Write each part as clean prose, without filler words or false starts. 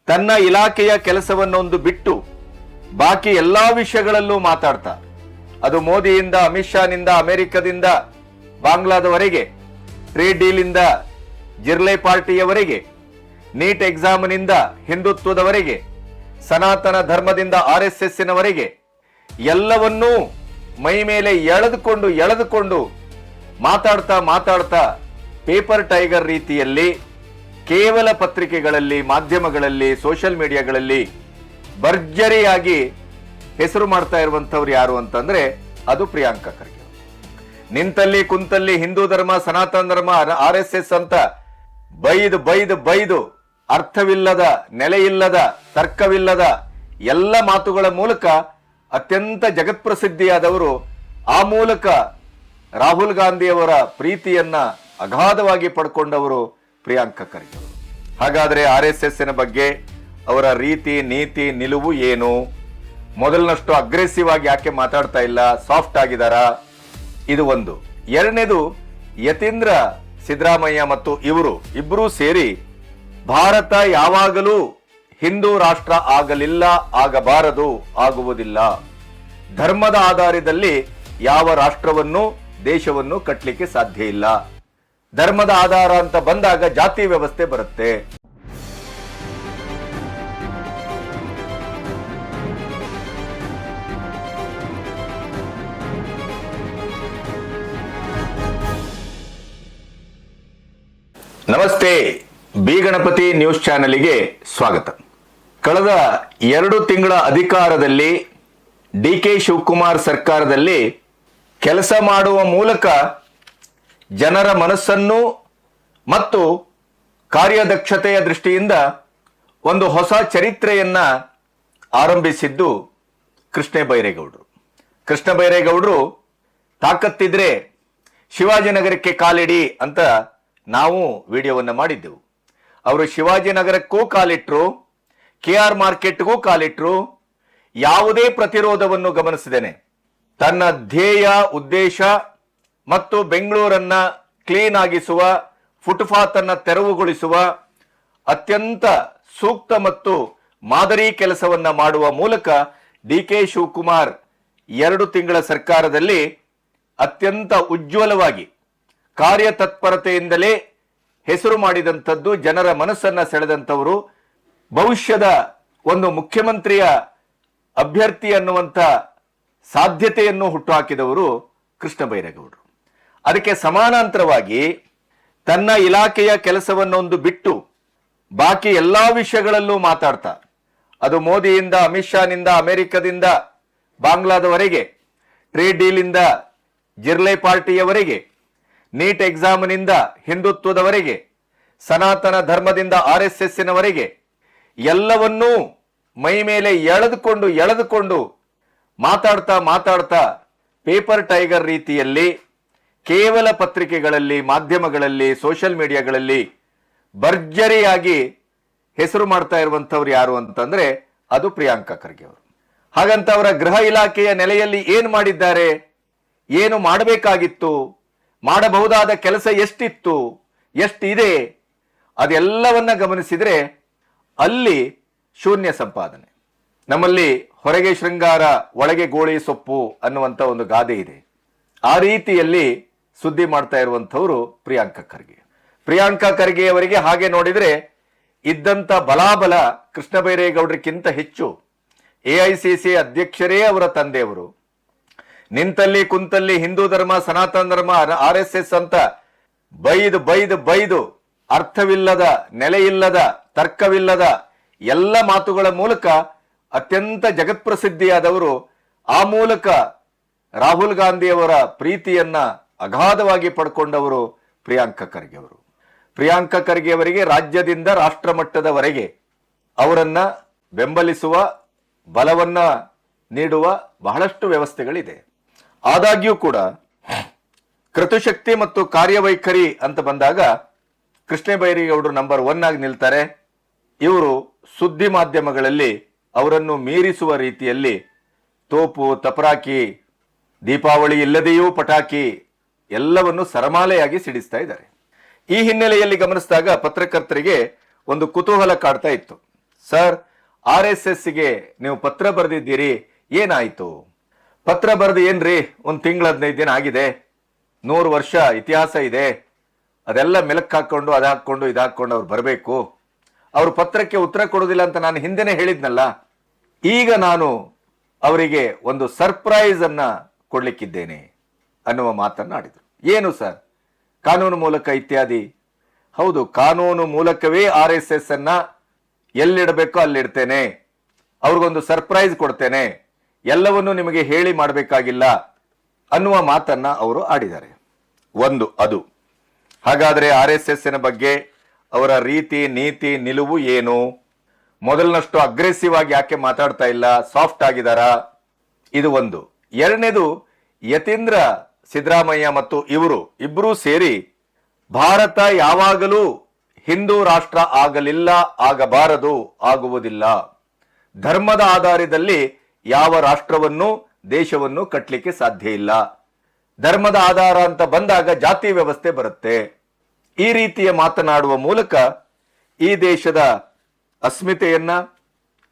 ತನ್ನ ಇಲಾಖೆಯ ಕೆಲಸವನ್ನೊಂದು ಬಿಟ್ಟು ಬಾಕಿ ಎಲ್ಲಾ ವಿಷಯಗಳಲ್ಲೂ ಮಾತಾಡ್ತಾ, ಅದು ಮೋದಿಯಿಂದ, ಅಮಿತ್ ಶಾನಿಂದ, ಅಮೆರಿಕದಿಂದ ಬಾಂಗ್ಲಾದವರೆಗೆ, ಟ್ರೇಡ್ ಡೀಲ್ ಇಂದ ಜಿರ್ಲೆ ಪಾರ್ಟಿಯವರೆಗೆ, ನೀಟ್ ಎಕ್ಸಾಮ್ನಿಂದ ಹಿಂದುತ್ವದವರೆಗೆ, ಸನಾತನ ಧರ್ಮದಿಂದ RSSನವರೆಗೆ ಎಲ್ಲವನ್ನೂ ಮೈ ಮೇಲೆ ಎಳೆದುಕೊಂಡು ಮಾತಾಡ್ತಾ ಪೇಪರ್ ಟೈಗರ್ ರೀತಿಯಲ್ಲಿ ಕೇವಲ ಪತ್ರಿಕೆಗಳಲ್ಲಿ, ಮಾಧ್ಯಮಗಳಲ್ಲಿ, ಸೋಷಿಯಲ್ ಮೀಡಿಯಾಗಳಲ್ಲಿ ಭರ್ಜರಿಯಾಗಿ ಹೆಸರು ಮಾಡ್ತಾ ಇರುವಂತವ್ರು ಯಾರು ಅಂತಂದ್ರೆ ಅದು ಪ್ರಿಯಾಂಕಾ ಖರ್ಗೆ. ನಿಂತಲ್ಲಿ ಕುಂತಲ್ಲಿ ಹಿಂದೂ ಧರ್ಮ, ಸನಾತನ ಧರ್ಮ, RSS ಅಂತ ಬೈದು ಅರ್ಥವಿಲ್ಲದ, ನೆಲೆಯಿಲ್ಲದ, ತರ್ಕವಿಲ್ಲದ ಎಲ್ಲ ಮಾತುಗಳ ಮೂಲಕ ಅತ್ಯಂತ ಜಗತ್ಪ್ರಸಿದ್ಧಿಯಾದವರು. ಆ ಮೂಲಕ ರಾಹುಲ್ ಗಾಂಧಿಯವರ ಪ್ರೀತಿಯನ್ನ ಅಗಾಧವಾಗಿ ಪಡ್ಕೊಂಡವರು ಪ್ರಿಯಾಂಕಾ ಖರ್ಗೆ. ಹಾಗಾದ್ರೆ RSSನ ಬಗ್ಗೆ ಅವರ ರೀತಿ, ನೀತಿ, ನಿಲುವು ಏನು? ಮೊದಲಿನಷ್ಟು ಅಗ್ರೆಸಿವ್ ಆಗಿ ಯಾಕೆ ಮಾತಾಡ್ತಾ ಇಲ್ಲ? ಸಾಫ್ಟ್ ಆಗಿದಾರಾ? ಇದು ಒಂದು. ಎರಡನೇದು, ಯತೀಂದ್ರ ಸಿದ್ದರಾಮಯ್ಯ ಮತ್ತು ಇಬ್ಬರೂ ಸೇರಿ ಭಾರತ ಯಾವಾಗಲೂ ಹಿಂದೂ ರಾಷ್ಟ್ರ ಆಗಲಿಲ್ಲ, ಆಗಬಾರದು, ಆಗುವುದಿಲ್ಲ, ಧರ್ಮದ ಆಧಾರದಲ್ಲಿ ಯಾವ ರಾಷ್ಟ್ರವನ್ನು, ದೇಶವನ್ನು ಕಟ್ಟಲಿಕ್ಕೆ ಸಾಧ್ಯ ಇಲ್ಲ, ಧರ್ಮದ ಆಧಾರ ಅಂತ ಬಂದಾಗ ಜಾತಿ ವ್ಯವಸ್ಥೆ ಬರುತ್ತೆ. ನಮಸ್ತೆ, ಬಿ ಗಣಪತಿ ನ್ಯೂಸ್ ಚಾನೆಲ್ಗೆ ಸ್ವಾಗತ. ಕಳೆದ 2 ತಿಂಗಳ ಅಧಿಕಾರದಲ್ಲಿ DK ಶಿವಕುಮಾರ್ ಸರ್ಕಾರದಲ್ಲಿ ಕೆಲಸ ಮಾಡುವ ಮೂಲಕ ಜನರ ಮನಸ್ಸನ್ನು ಮತ್ತು ಕಾರ್ಯದಕ್ಷತೆಯ ದೃಷ್ಟಿಯಿಂದ ಒಂದು ಹೊಸ ಚರಿತ್ರೆಯನ್ನ ಆರಂಭಿಸಿದ್ದು ಕೃಷ್ಣ ಬೈರೇಗೌಡರು ತಾಕತ್ತಿದ್ರೆ ಶಿವಾಜಿನಗರಕ್ಕೆ ಕಾಲಿಡಿ ಅಂತ ನಾವು ವಿಡಿಯೋವನ್ನು ಮಾಡಿದ್ದೆವು. ಅವರು ಶಿವಾಜಿನಗರಕ್ಕೂ ಕಾಲಿಟ್ರು, KR ಮಾರ್ಕೆಟ್ಗೂ ಕಾಲಿಟ್ರು. ಯಾವುದೇ ಪ್ರತಿರೋಧವನ್ನು ಗಮನಿಸಿದ್ದೇನೆ. ತನ್ನ ಧ್ಯೇಯ, ಉದ್ದೇಶ ಮತ್ತು ಬೆಂಗಳೂರನ್ನ ಕ್ಲೀನ್ ಆಗಿಸುವ, ಫುಟ್ಪಾತ್ ಅನ್ನ ತೆರವುಗೊಳಿಸುವ ಅತ್ಯಂತ ಸೂಕ್ತ ಮತ್ತು ಮಾದರಿ ಕೆಲಸವನ್ನ ಮಾಡುವ ಮೂಲಕ DK ಶಿವಕುಮಾರ್ 2 ತಿಂಗಳ ಸರ್ಕಾರದಲ್ಲಿ ಅತ್ಯಂತ ಉಜ್ವಲವಾಗಿ ಕಾರ್ಯತತ್ಪರತೆಯಿಂದಲೇ ಹೆಸರು ಮಾಡಿದಂಥದ್ದು, ಜನರ ಮನಸ್ಸನ್ನ ಸೆಳೆದಂಥವರು, ಭವಿಷ್ಯದ ಒಂದು ಮುಖ್ಯಮಂತ್ರಿಯ ಅಭ್ಯರ್ಥಿ ಅನ್ನುವಂಥ ಸಾಧ್ಯತೆಯನ್ನು ಹುಟ್ಟುಹಾಕಿದವರು ಕೃಷ್ಣ ಬೈರೇಗೌಡರು. ಅದಕ್ಕೆ ಸಮಾನಾಂತರವಾಗಿ ತನ್ನ ಇಲಾಖೆಯ ಕೆಲಸವನ್ನೊಂದು ಬಿಟ್ಟು ಬಾಕಿ ಎಲ್ಲಾ ವಿಷಯಗಳಲ್ಲೂ ಮಾತಾಡ್ತಾ, ಅದು ಮೋದಿಯಿಂದ, ಅಮಿತ್ ಶಾನಿಂದ, ಅಮೆರಿಕದಿಂದ ಬಾಂಗ್ಲಾದವರೆಗೆ, ಟ್ರೇಡ್ ಡೀಲ್ ಇಂದ ಜಿರ್ಲೆ ಪಾರ್ಟಿಯವರೆಗೆ, ನೀಟ್ ಎಕ್ಸಾಮ್ನಿಂದ ಹಿಂದುತ್ವದವರೆಗೆ, ಸನಾತನ ಧರ್ಮದಿಂದ RSSನವರೆಗೆ ಎಲ್ಲವನ್ನೂ ಮೈ ಮೇಲೆ ಎಳೆದುಕೊಂಡು ಮಾತಾಡ್ತಾ ಪೇಪರ್ ಟೈಗರ್ ರೀತಿಯಲ್ಲಿ ಕೇವಲ ಪತ್ರಿಕೆಗಳಲ್ಲಿ, ಮಾಧ್ಯಮಗಳಲ್ಲಿ, ಸೋಷಿಯಲ್ ಮೀಡಿಯಾಗಳಲ್ಲಿ ಭರ್ಜರಿಯಾಗಿ ಹೆಸರು ಮಾಡ್ತಾ ಇರುವಂತವ್ರು ಯಾರು ಅಂತಂದ್ರೆ ಅದು ಪ್ರಿಯಾಂಕಾ ಖರ್ಗೆ ಅವರು. ಹಾಗಂತ ಅವರ ಗೃಹ ಇಲಾಖೆಯ ನೆಲೆಯಲ್ಲಿ ಏನು ಮಾಡಿದ್ದಾರೆ, ಏನು ಮಾಡಬೇಕಾಗಿತ್ತು, ಮಾಡಬಹುದಾದ ಕೆಲಸ ಎಷ್ಟಿತ್ತು, ಎಷ್ಟಿದೆ, ಅದೆಲ್ಲವನ್ನ ಗಮನಿಸಿದ್ರೆ ಅಲ್ಲಿ ಶೂನ್ಯ ಸಂಪಾದನೆ. ನಮ್ಮಲ್ಲಿ ಹೊರಗೆ ಶೃಂಗಾರ, ಒಳಗೆ ಗೋಳಿ ಸೊಪ್ಪು ಅನ್ನುವಂಥ ಒಂದು ಗಾದೆ ಇದೆ. ಆ ರೀತಿಯಲ್ಲಿ ಸುದ್ದಿ ಮಾಡ್ತಾ ಇರುವಂಥವ್ರು ಪ್ರಿಯಾಂಕಾ ಖರ್ಗೆ ಅವರಿಗೆ ಹಾಗೆ ನೋಡಿದ್ರೆ ಇದ್ದಂಥ ಬಲಾಬಲ ಕೃಷ್ಣ ಬೈರೇಗೌಡರಿಗಿಂತ ಹೆಚ್ಚು AICC ಅಧ್ಯಕ್ಷರೇ ಅವರ ತಂದೆಯವರು. ನಿಂತಲ್ಲಿ ಕುಂತಲ್ಲಿ ಹಿಂದೂ ಧರ್ಮ, ಸನಾತನ ಧರ್ಮ, RSS ಅಂತ ಬೈದು ಅರ್ಥವಿಲ್ಲದ, ನೆಲೆಯಿಲ್ಲದ, ತರ್ಕವಿಲ್ಲದ ಎಲ್ಲ ಮಾತುಗಳ ಮೂಲಕ ಅತ್ಯಂತ ಜಗತ್ಪ್ರಸಿದ್ಧಿಯಾದವರು. ಆ ಮೂಲಕ ರಾಹುಲ್ ಗಾಂಧಿಯವರ ಪ್ರೀತಿಯನ್ನ ಅಗಾಧವಾಗಿ ಪಡ್ಕೊಂಡವರು ಪ್ರಿಯಾಂಕಾ ಖರ್ಗೆ ಅವರಿಗೆ ರಾಜ್ಯದಿಂದ ರಾಷ್ಟ್ರ ಮಟ್ಟದವರೆಗೆ ಅವರನ್ನ ಬೆಂಬಲಿಸುವ, ಬಲವನ್ನ ನೀಡುವ ಬಹಳಷ್ಟು ವ್ಯವಸ್ಥೆಗಳಿದೆ. ಆದಾಗ್ಯೂ ಕೂಡ ಕೃತಶಕ್ತಿ ಮತ್ತು ಕಾರ್ಯವೈಖರಿ ಅಂತ ಬಂದಾಗ ಕೃಷ್ಣ ಬೈರೇಗೌಡರು ನಂಬರ್ 1 ಆಗಿ ನಿಲ್ತಾರೆ. ಇವರು ಸುದ್ದಿ ಮಾಧ್ಯಮಗಳಲ್ಲಿ ಅವರನ್ನು ಮೀರಿಸುವ ರೀತಿಯಲ್ಲಿ ತೋಪು, ತಪರಾಕಿ, ದೀಪಾವಳಿ ಇಲ್ಲದೆಯೂ ಪಟಾಕಿ ಎಲ್ಲವನ್ನು ಸರಮಾಲೆಯಾಗಿ ಸಿಡಿಸ್ತಾ ಇದ್ದಾರೆ. ಈ ಹಿನ್ನೆಲೆಯಲ್ಲಿ ಗಮನಿಸಿದಾಗ ಪತ್ರಕರ್ತರಿಗೆ ಒಂದು ಕುತೂಹಲ ಕಾಡ್ತಾ ಇತ್ತು. ಸರ್, RSSಗೆ ನೀವು ಪತ್ರ ಬರೆದಿದ್ದೀರಿ, ಏನಾಯ್ತು? ಪತ್ರ ಬರೆದು ಏನ್ರಿ, ಒಂದು ತಿಂಗಳು 15 ದಿನ ಆಗಿದೆ, 100 ವರ್ಷ ಇತಿಹಾಸ ಇದೆ, ಅದೆಲ್ಲ ಮೆಲಕ್ ಹಾಕೊಂಡು ಅದಾಕೊಂಡು ಇದಾಕೊಂಡು ಅವ್ರು ಬರಬೇಕು, ಅವ್ರ ಪತ್ರಕ್ಕೆ ಉತ್ತರ ಕೊಡೋದಿಲ್ಲ ಅಂತ ನಾನು ಹಿಂದೆನೆ ಹೇಳಿದ್ನಲ್ಲ. ಈಗ ನಾನು ಅವರಿಗೆ ಒಂದು ಸರ್ಪ್ರೈಸ್ ಅನ್ನ ಕೊಡ್ಲಿಕ್ಕಿದ್ದೇನೆ ಅನ್ನುವ ಮಾತನ್ನ ಆಡಿದ್ರು. ಏನು ಸರ್, ಕಾನೂನು ಮೂಲಕ ಇತ್ಯಾದಿ? ಹೌದು, ಕಾನೂನು ಮೂಲಕವೇ RSS ಅನ್ನ ಎಲ್ಲಿಡಬೇಕೋ ಅಲ್ಲಿಡ್ತೇನೆ, ಅವ್ರಿಗೊಂದು ಸರ್ಪ್ರೈಸ್ ಕೊಡ್ತೇನೆ, ಎಲ್ಲವನ್ನೂ ನಿಮಗೆ ಹೇಳಿ ಮಾಡಬೇಕಾಗಿಲ್ಲ ಅನ್ನುವ ಮಾತನ್ನ ಅವರು ಆಡಿದ್ದಾರೆ. ಒಂದು ಅದು. ಹಾಗಾದ್ರೆ RSSನ ಬಗ್ಗೆ ಅವರ ರೀತಿ ನೀತಿ ನಿಲುವು ಏನು? ಮೊದಲಿನಷ್ಟು ಅಗ್ರೆಸಿವ್ ಆಗಿ ಯಾಕೆ ಮಾತಾಡ್ತಾ ಇಲ್ಲ, ಸಾಫ್ಟ್ ಆಗಿದಾರಾ? ಇದು ಒಂದು. ಎರಡನೇದು, ಯತೀಂದ್ರ ಸಿದ್ದರಾಮಯ್ಯ ಮತ್ತು ಇವರು ಇಬ್ಬರೂ ಸೇರಿ ಭಾರತ ಯಾವಾಗಲೂ ಹಿಂದೂ ರಾಷ್ಟ್ರ ಆಗಲಿಲ್ಲ, ಆಗಬಾರದು, ಆಗುವುದಿಲ್ಲ, ಧರ್ಮದ ಆಧಾರದಲ್ಲಿ ಯಾವ ರಾಷ್ಟ್ರವನ್ನು ದೇಶವನ್ನು ಕಟ್ಟಲಿಕ್ಕೆ ಸಾಧ್ಯ ಇಲ್ಲ, ಧರ್ಮದ ಆಧಾರ ಅಂತ ಬಂದಾಗ ಜಾತಿ ವ್ಯವಸ್ಥೆ ಬರುತ್ತೆ, ಈ ರೀತಿಯ ಮಾತನಾಡುವ ಮೂಲಕ ಈ ದೇಶದ ಅಸ್ಮಿತೆಯನ್ನ,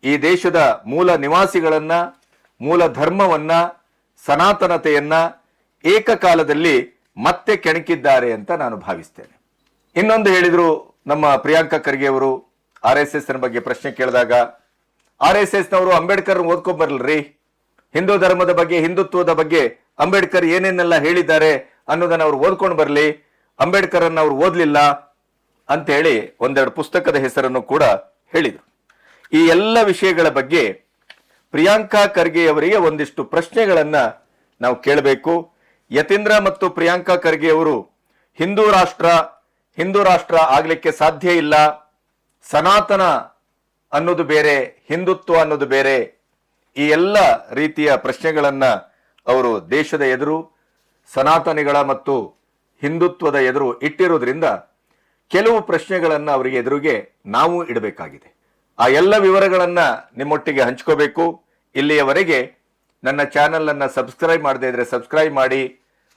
ಈ ದೇಶದ ಮೂಲ ನಿವಾಸಿಗಳನ್ನ, ಮೂಲ ಧರ್ಮವನ್ನ, ಸನಾತನತೆಯನ್ನ ಏಕಕಾಲದಲ್ಲಿ ಮತ್ತೆ ಕೆಣಕಿದ್ದಾರೆ ಅಂತ ನಾನು ಭಾವಿಸ್ತೇನೆ. ಇನ್ನೊಂದು ಹೇಳಿದ್ರು ನಮ್ಮ ಪ್ರಿಯಾಂಕಾ ಖರ್ಗೆ ಅವರು RSS ಬಗ್ಗೆ ಪ್ರಶ್ನೆ ಕೇಳಿದಾಗ, RSS ನವರು ಅಂಬೇಡ್ಕರ್ ಓದ್ಕೊಂಡ್ ಬರ್ಲ್ರಿ, ಹಿಂದೂ ಧರ್ಮದ ಬಗ್ಗೆ, ಹಿಂದುತ್ವದ ಬಗ್ಗೆ ಅಂಬೇಡ್ಕರ್ ಏನೇನೆಲ್ಲ ಹೇಳಿದ್ದಾರೆ ಅನ್ನೋದನ್ನ ಅವ್ರು ಓದ್ಕೊಂಡು ಬರ್ಲಿ, ಅಂಬೇಡ್ಕರ್ ಅನ್ನ ಅವ್ರು ಓದ್ಲಿಲ್ಲ ಅಂತ ಹೇಳಿ ಒಂದೆರಡು ಪುಸ್ತಕದ ಹೆಸರನ್ನು ಕೂಡ ಹೇಳಿದರು. ಈ ಎಲ್ಲ ವಿಷಯಗಳ ಬಗ್ಗೆ ಪ್ರಿಯಾಂಕಾ ಖರ್ಗೆ ಅವರಿಗೆ ಒಂದಿಷ್ಟು ಪ್ರಶ್ನೆಗಳನ್ನ ನಾವು ಕೇಳಬೇಕು. ಯತೀಂದ್ರ ಮತ್ತು ಪ್ರಿಯಾಂಕಾ ಖರ್ಗೆ ಅವರು ಹಿಂದೂ ರಾಷ್ಟ್ರ ಆಗ್ಲಿಕ್ಕೆ ಸಾಧ್ಯ ಇಲ್ಲ, ಸನಾತನ ಅನ್ನೋದು ಬೇರೆ, ಹಿಂದುತ್ವ ಅನ್ನೋದು ಬೇರೆ, ಈ ಎಲ್ಲ ರೀತಿಯ ಪ್ರಶ್ನೆಗಳನ್ನ ಅವರು ದೇಶದ ಎದುರು, ಸನಾತನಿಗಳ ಮತ್ತು ಹಿಂದುತ್ವದ ಎದುರು ಇಟ್ಟಿರೋದ್ರಿಂದ ಕೆಲವು ಪ್ರಶ್ನೆಗಳನ್ನ ಅವರಿಗೆ ಎದುರಿಗೆ ನಾವು ಇಡಬೇಕಾಗಿದೆ. ಆ ಎಲ್ಲ ವಿವರಗಳನ್ನ ನಿಮ್ಮೊಟ್ಟಿಗೆ ಹಂಚ್ಕೋಬೇಕು. ಇಲ್ಲಿಯವರೆಗೆ ನನ್ನ ಚಾನೆಲ್ ಅನ್ನ ಸಬ್ಸ್ಕ್ರೈಬ್ ಮಾಡದೇ ಇದ್ರೆ ಸಬ್ಸ್ಕ್ರೈಬ್ ಮಾಡಿ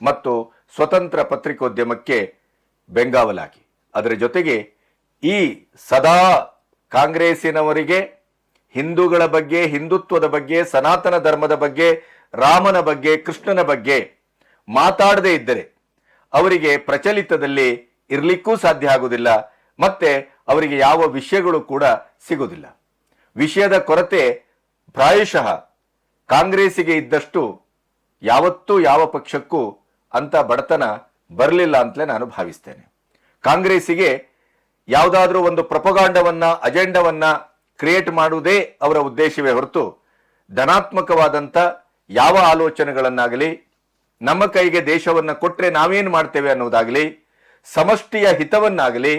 ಮತ್ತು ಸ್ವತಂತ್ರ ಪತ್ರಿಕೋದ್ಯಮಕ್ಕೆ ಬೆಂಗಾವಲಾಗಿ. ಅದರ ಜೊತೆಗೆ ಈ ಸದಾ ಕಾಂಗ್ರೆಸ್ಸಿನವರಿಗೆ ಹಿಂದೂಗಳ ಬಗ್ಗೆ, ಹಿಂದುತ್ವದ ಬಗ್ಗೆ, ಸನಾತನ ಧರ್ಮದ ಬಗ್ಗೆ, ರಾಮನ ಬಗ್ಗೆ, ಕೃಷ್ಣನ ಬಗ್ಗೆ ಮಾತಾಡದೇ ಇದ್ದರೆ ಅವರಿಗೆ ಪ್ರಚಲಿತದಲ್ಲಿ ಇರ್ಲಿಕ್ಕೂ ಸಾಧ್ಯ ಆಗುವುದಿಲ್ಲ, ಮತ್ತೆ ಅವರಿಗೆ ಯಾವ ವಿಷಯಗಳು ಕೂಡ ಸಿಗುವುದಿಲ್ಲ. ವಿಷಯದ ಕೊರತೆ ಪ್ರಾಯಶಃ ಕಾಂಗ್ರೆಸ್ಸಿಗೆ ಇದ್ದಷ್ಟು ಯಾವತ್ತೂ ಯಾವ ಪಕ್ಷಕ್ಕೂ ಅಂತ ಬಡತನ ಬರಲಿಲ್ಲ ಅಂತಲೇ ನಾನು ಭಾವಿಸ್ತೇನೆ. ಕಾಂಗ್ರೆಸ್ಸಿಗೆ ಯಾವುದಾದ್ರೂ ಒಂದು ಪ್ರಪಗಾಂಡವನ್ನ, ಅಜೆಂಡವನ್ನ ಕ್ರಿಯೇಟ್ ಮಾಡುವುದೇ ಅವರ ಉದ್ದೇಶವೇ ಹೊರತು ಧನಾತ್ಮಕವಾದಂಥ ಯಾವ ಆಲೋಚನೆಗಳನ್ನಾಗಲಿ, ನಮ್ಮ ಕೈಗೆ ದೇಶವನ್ನ ಕೊಟ್ರೆ ನಾವೇನು ಮಾಡ್ತೇವೆ ಅನ್ನೋದಾಗಲಿ, ಸಮಷ್ಟಿಯ ಹಿತವನ್ನಾಗಲಿ,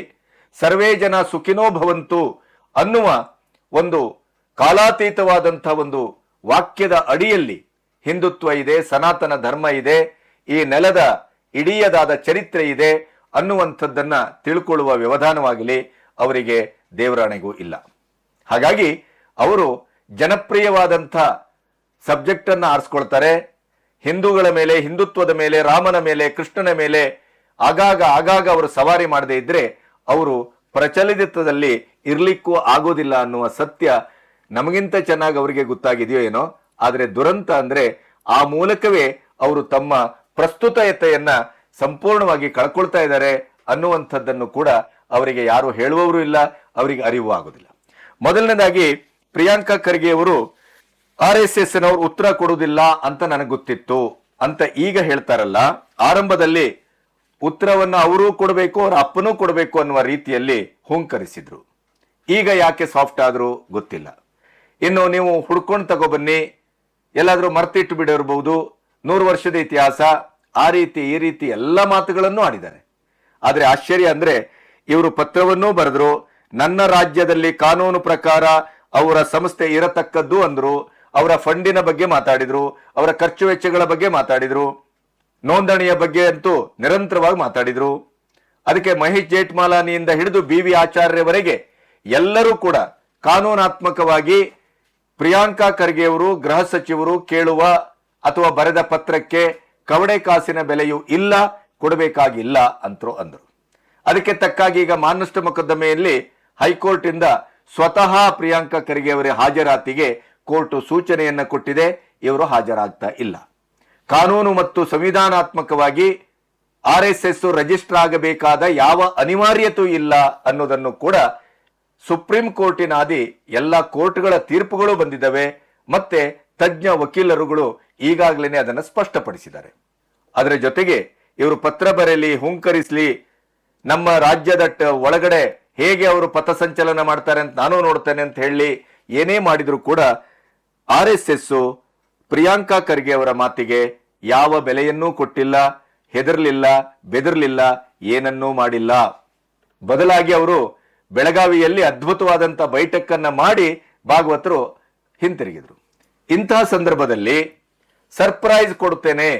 ಸರ್ವೇ ಜನ ಸುಖಿನೋ ಭವಂತು ಅನ್ನುವ ಒಂದು ಕಾಲಾತೀತವಾದಂಥ ಒಂದು ವಾಕ್ಯದ ಅಡಿಯಲ್ಲಿ ಹಿಂದುತ್ವ ಇದೆ, ಸನಾತನ ಧರ್ಮ ಇದೆ, ಈ ನೆಲದ ಇಡೀಯದಾದ ಚರಿತ್ರೆ ಇದೆ ಅನ್ನುವಂಥದ್ದನ್ನ ತಿಳ್ಕೊಳ್ಳುವ ವ್ಯವಧಾನವಾಗಲಿ ಅವರಿಗೆ ದೇವರಾಣೆಗೂ ಇಲ್ಲ. ಹಾಗಾಗಿ ಅವರು ಜನಪ್ರಿಯವಾದಂಥ ಸಬ್ಜೆಕ್ಟ್ ಅನ್ನ ಆರಿಸ್ಕೊಳ್ತಾರೆ. ಹಿಂದೂಗಳ ಮೇಲೆ, ಹಿಂದುತ್ವದ ಮೇಲೆ, ರಾಮನ ಮೇಲೆ, ಕೃಷ್ಣನ ಮೇಲೆ ಆಗಾಗ ಅವರು ಸವಾರಿ ಮಾಡದೇ ಇದ್ರೆ ಅವರು ಪ್ರಚಲಿತದಲ್ಲಿ ಇರ್ಲಿಕ್ಕೂ ಆಗೋದಿಲ್ಲ ಅನ್ನುವ ಸತ್ಯ ನಮಗಿಂತ ಚೆನ್ನಾಗಿ ಅವರಿಗೆ ಗೊತ್ತಾಗಿದೆಯೋ ಏನೋ. ಆದ್ರೆ ದುರಂತ ಅಂದ್ರೆ ಆ ಮೂಲಕವೇ ಅವರು ತಮ್ಮ ಪ್ರಸ್ತುತತೆಯನ್ನ ಸಂಪೂರ್ಣವಾಗಿ ಕಳ್ಕೊಳ್ತಾ ಇದ್ದಾರೆ ಅನ್ನುವಂಥದ್ದನ್ನು ಕೂಡ ಅವರಿಗೆ ಯಾರು ಹೇಳುವವರು ಇಲ್ಲ, ಅವರಿಗೆ ಅರಿವು ಆಗುದಿಲ್ಲ. ಮೊದಲನೇದಾಗಿ ಪ್ರಿಯಾಂಕಾ ಖರ್ಗೆ ಅವರು RSS ನವರು ಉತ್ತರ ಕೊಡುವುದಿಲ್ಲ ಅಂತ ನನಗೆ ಗೊತ್ತಿತ್ತು ಅಂತ ಈಗ ಹೇಳ್ತಾರಲ್ಲ, ಆರಂಭದಲ್ಲಿ ಉತ್ತರವನ್ನು ಅವರೂ ಕೊಡಬೇಕು, ಅವರ ಅಪ್ಪನೂ ಕೊಡಬೇಕು ಅನ್ನುವ ರೀತಿಯಲ್ಲಿ ಹುಂಕರಿಸಿದ್ರು. ಈಗ ಯಾಕೆ ಸಾಫ್ಟ್ ಆದ್ರೂ ಗೊತ್ತಿಲ್ಲ. ಇನ್ನು ನೀವು ಹುಡ್ಕೊಂಡು ತಗೊಬನ್ನಿ, ಎಲ್ಲಾದ್ರೂ ಮರ್ತಿಟ್ಟು ಬಿಡಿರಬಹುದು, 100 ವರ್ಷದ ಇತಿಹಾಸ, ಆ ರೀತಿ ಈ ರೀತಿ ಎಲ್ಲ ಮಾತುಗಳನ್ನು ಆಡಿದ್ದಾರೆ. ಆದ್ರೆ ಆಶ್ಚರ್ಯ ಅಂದ್ರೆ ಇವರು ಪತ್ರವನ್ನೂ ಬರೆದ್ರು, ನನ್ನ ರಾಜ್ಯದಲ್ಲಿ ಕಾನೂನು ಪ್ರಕಾರ ಅವರ ಸಂಸ್ಥೆ ಇರತಕ್ಕದ್ದು ಅಂದ್ರು, ಅವರ ಫಂಡಿನ ಬಗ್ಗೆ ಮಾತಾಡಿದ್ರು, ಅವರ ಖರ್ಚು ವೆಚ್ಚಗಳ ಬಗ್ಗೆ ಮಾತಾಡಿದ್ರು, ನೋಂದಣಿಯ ಬಗ್ಗೆ ಅಂತೂ ನಿರಂತರವಾಗಿ ಮಾತಾಡಿದ್ರು. ಅದಕ್ಕೆ ಮಹೇಶ್ ಜೇಠ್ಮಲಾನಿಯಿಂದ ಹಿಡಿದು BV ಆಚಾರ್ಯವರೆಗೆ ಎಲ್ಲರೂ ಕೂಡ ಕಾನೂನಾತ್ಮಕವಾಗಿ ಪ್ರಿಯಾಂಕಾ ಖರ್ಗೆ ಅವರು ಗೃಹ ಸಚಿವರು ಕೇಳುವ ಅಥವಾ ಬರೆದ ಪತ್ರಕ್ಕೆ ಕವಡೆ ಕಾಸಿನ ಬೆಲೆಯೂ ಇಲ್ಲ, ಕೊಡಬೇಕಾಗಿಲ್ಲ ಅಂದ್ರು. ಅದಕ್ಕೆ ತಕ್ಕಾಗಿ ಈಗ ಮಾನನಷ್ಟ ಮೊಕದ್ದಮೆಯಲ್ಲಿ ಹೈಕೋರ್ಟ್ ಇಂದ ಸ್ವತಃ ಪ್ರಿಯಾಂಕಾ ಖರ್ಗೆ ಅವರ ಹಾಜರಾತಿಗೆ ಕೋರ್ಟ್ ಸೂಚನೆಯನ್ನ ಕೊಟ್ಟಿದೆ. ಇವರು ಹಾಜರಾಗ್ತಾ ಇಲ್ಲ. ಕಾನೂನು ಮತ್ತು ಸಂವಿಧಾನಾತ್ಮಕವಾಗಿ RSS ರಿಜಿಸ್ಟರ್ ಆಗಬೇಕಾದ ಯಾವ ಅನಿವಾರ್ಯತೆಯೂ ಇಲ್ಲ ಅನ್ನೋದನ್ನು ಕೂಡ ಸುಪ್ರೀಂ ಕೋರ್ಟಿನಾದಿ ಎಲ್ಲ ಕೋರ್ಟ್ಗಳ ತೀರ್ಪುಗಳು ಬಂದಿದ್ದಾವೆ. ಮತ್ತೆ ತಜ್ಞ ವಕೀಲರುಗಳು ಈಗಾಗಲೇ ಅದನ್ನು ಸ್ಪಷ್ಟಪಡಿಸಿದ್ದಾರೆ. ಅದರ ಜೊತೆಗೆ ಇವರು ಪತ್ರ ಬರೆಯಲಿ, ಹುಂಕರಿಸಲಿ, ನಮ್ಮ ರಾಜ್ಯದ ಒಳಗಡೆ ಹೇಗೆ ಅವರು ಪಥಸಂಚಲನ ಮಾಡ್ತಾರೆ ಅಂತ ನಾನು ನೋಡ್ತೇನೆ ಅಂತ ಹೇಳಿ ಏನೇ ಮಾಡಿದ್ರು ಕೂಡ RSS ಪ್ರಿಯಾಂಕಾ ಖರ್ಗೆ ಅವರ ಮಾತಿಗೆ ಯಾವ ಬೆಲೆಯನ್ನೂ ಕೊಟ್ಟಿಲ್ಲ, ಹೆದರ್ಲಿಲ್ಲ, ಬೆದರ್ಲಿಲ್ಲ, ಏನನ್ನೂ ಮಾಡಿಲ್ಲ. ಬದಲಾಗಿ ಅವರು ಬೆಳಗಾವಿಯಲ್ಲಿ ಅದ್ಭುತವಾದಂತ ಬೈಠಕ್ಕನ್ನ ಮಾಡಿ ಭಾಗವತರು ಹಿಂತಿರುಗಿದ್ರು. ಇಂತಹ ಸಂದರ್ಭದಲ್ಲಿ ಸರ್ಪ್ರೈಸ್ ಕೊಡ್ತೇನೆ,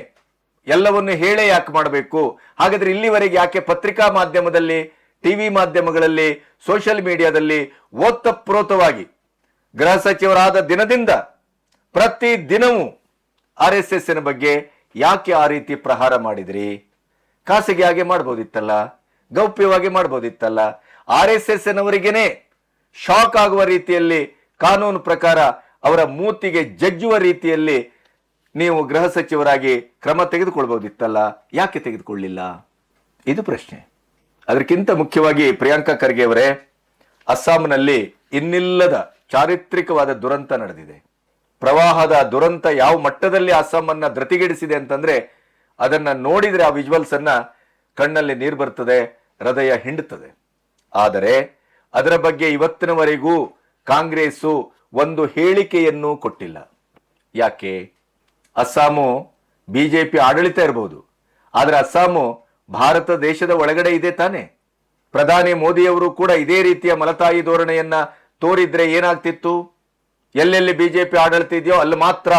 ಎಲ್ಲವನ್ನು ಹೇಳೇ ಯಾಕೆ ಮಾಡಬೇಕು, ಹಾಗಾದ್ರೆ ಇಲ್ಲಿವರೆಗೆ ಯಾಕೆ ಪತ್ರಿಕಾ ಮಾಧ್ಯಮದಲ್ಲಿ, ಟಿವಿ ಮಾಧ್ಯಮಗಳಲ್ಲಿ, ಸೋಷಿಯಲ್ ಮೀಡಿಯಾದಲ್ಲಿ ಓತಪ್ರೋತವಾಗಿ ಗೃಹ ಸಚಿವರಾದ ದಿನದಿಂದ ಪ್ರತಿ ದಿನವೂ RSS ಬಗ್ಗೆ ಯಾಕೆ ಆ ರೀತಿ ಪ್ರಹಾರ ಮಾಡಿದ್ರಿ? ಖಾಸಗಿಯಾಗಿ ಮಾಡ್ಬೋದಿತ್ತಲ್ಲ, ಗೌಪ್ಯವಾಗಿ ಮಾಡ್ಬೋದಿತ್ತಲ್ಲ. RSS ನವರಿಗೇನೆ ಶಾಕ್ ಆಗುವ ರೀತಿಯಲ್ಲಿ, ಕಾನೂನು ಪ್ರಕಾರ ಅವರ ಮೂತಿಗೆ ಜಜ್ಜುವ ರೀತಿಯಲ್ಲಿ ನೀವು ಗೃಹ ಸಚಿವರಾಗಿ ಕ್ರಮ ತೆಗೆದುಕೊಳ್ಬಹುದಿತ್ತಲ್ಲ, ಯಾಕೆ ತೆಗೆದುಕೊಳ್ಳಿಲ್ಲ? ಇದು ಪ್ರಶ್ನೆ. ಅದಕ್ಕಿಂತ ಮುಖ್ಯವಾಗಿ ಪ್ರಿಯಾಂಕಾ ಖರ್ಗೆ ಅವರೇ, ಅಸ್ಸಾಂನಲ್ಲಿ ಇನ್ನಿಲ್ಲದ ಚಾರಿತ್ರಿಕವಾದ ದುರಂತ ನಡೆದಿದೆ. ಪ್ರವಾಹದ ದುರಂತ ಯಾವ ಮಟ್ಟದಲ್ಲಿ ಅಸ್ಸಾಮನ್ನ ಧೃತಿಗೆಡಿಸಿದೆ ಅಂತಂದ್ರೆ ಅದನ್ನ ನೋಡಿದ್ರೆ ಆ ವಿಜುವಲ್ಸ್ ಅನ್ನ ಕಣ್ಣಲ್ಲಿ ನೀರು ಬರ್ತದೆ, ಹೃದಯ ಹಿಂಡುತ್ತದೆ. ಆದರೆ ಅದರ ಬಗ್ಗೆ ಇವತ್ತಿನವರೆಗೂ ಕಾಂಗ್ರೆಸ್ಸು ಒಂದು ಹೇಳಿಕೆಯನ್ನು ಕೊಟ್ಟಿಲ್ಲ. ಯಾಕೆ? ಅಸ್ಸಾಮು ಬಿಜೆಪಿ ಆಡಳಿತ ಇರಬಹುದು, ಆದರೆ ಅಸ್ಸಾಮು ಭಾರತ ದೇಶದ ಒಳಗಡೆ ಇದೆ ತಾನೆ. ಪ್ರಧಾನಿ ಮೋದಿಯವರು ಕೂಡ ಇದೇ ರೀತಿಯ ಮಲತಾಯಿ ಧೋರಣೆಯನ್ನ ತೋರಿದ್ರೆ ಏನಾಗ್ತಿತ್ತು? ಎಲ್ಲೆಲ್ಲಿ ಬಿಜೆಪಿ ಆಡಳಿತ ಇದೆಯೋ ಅಲ್ಲಿ ಮಾತ್ರ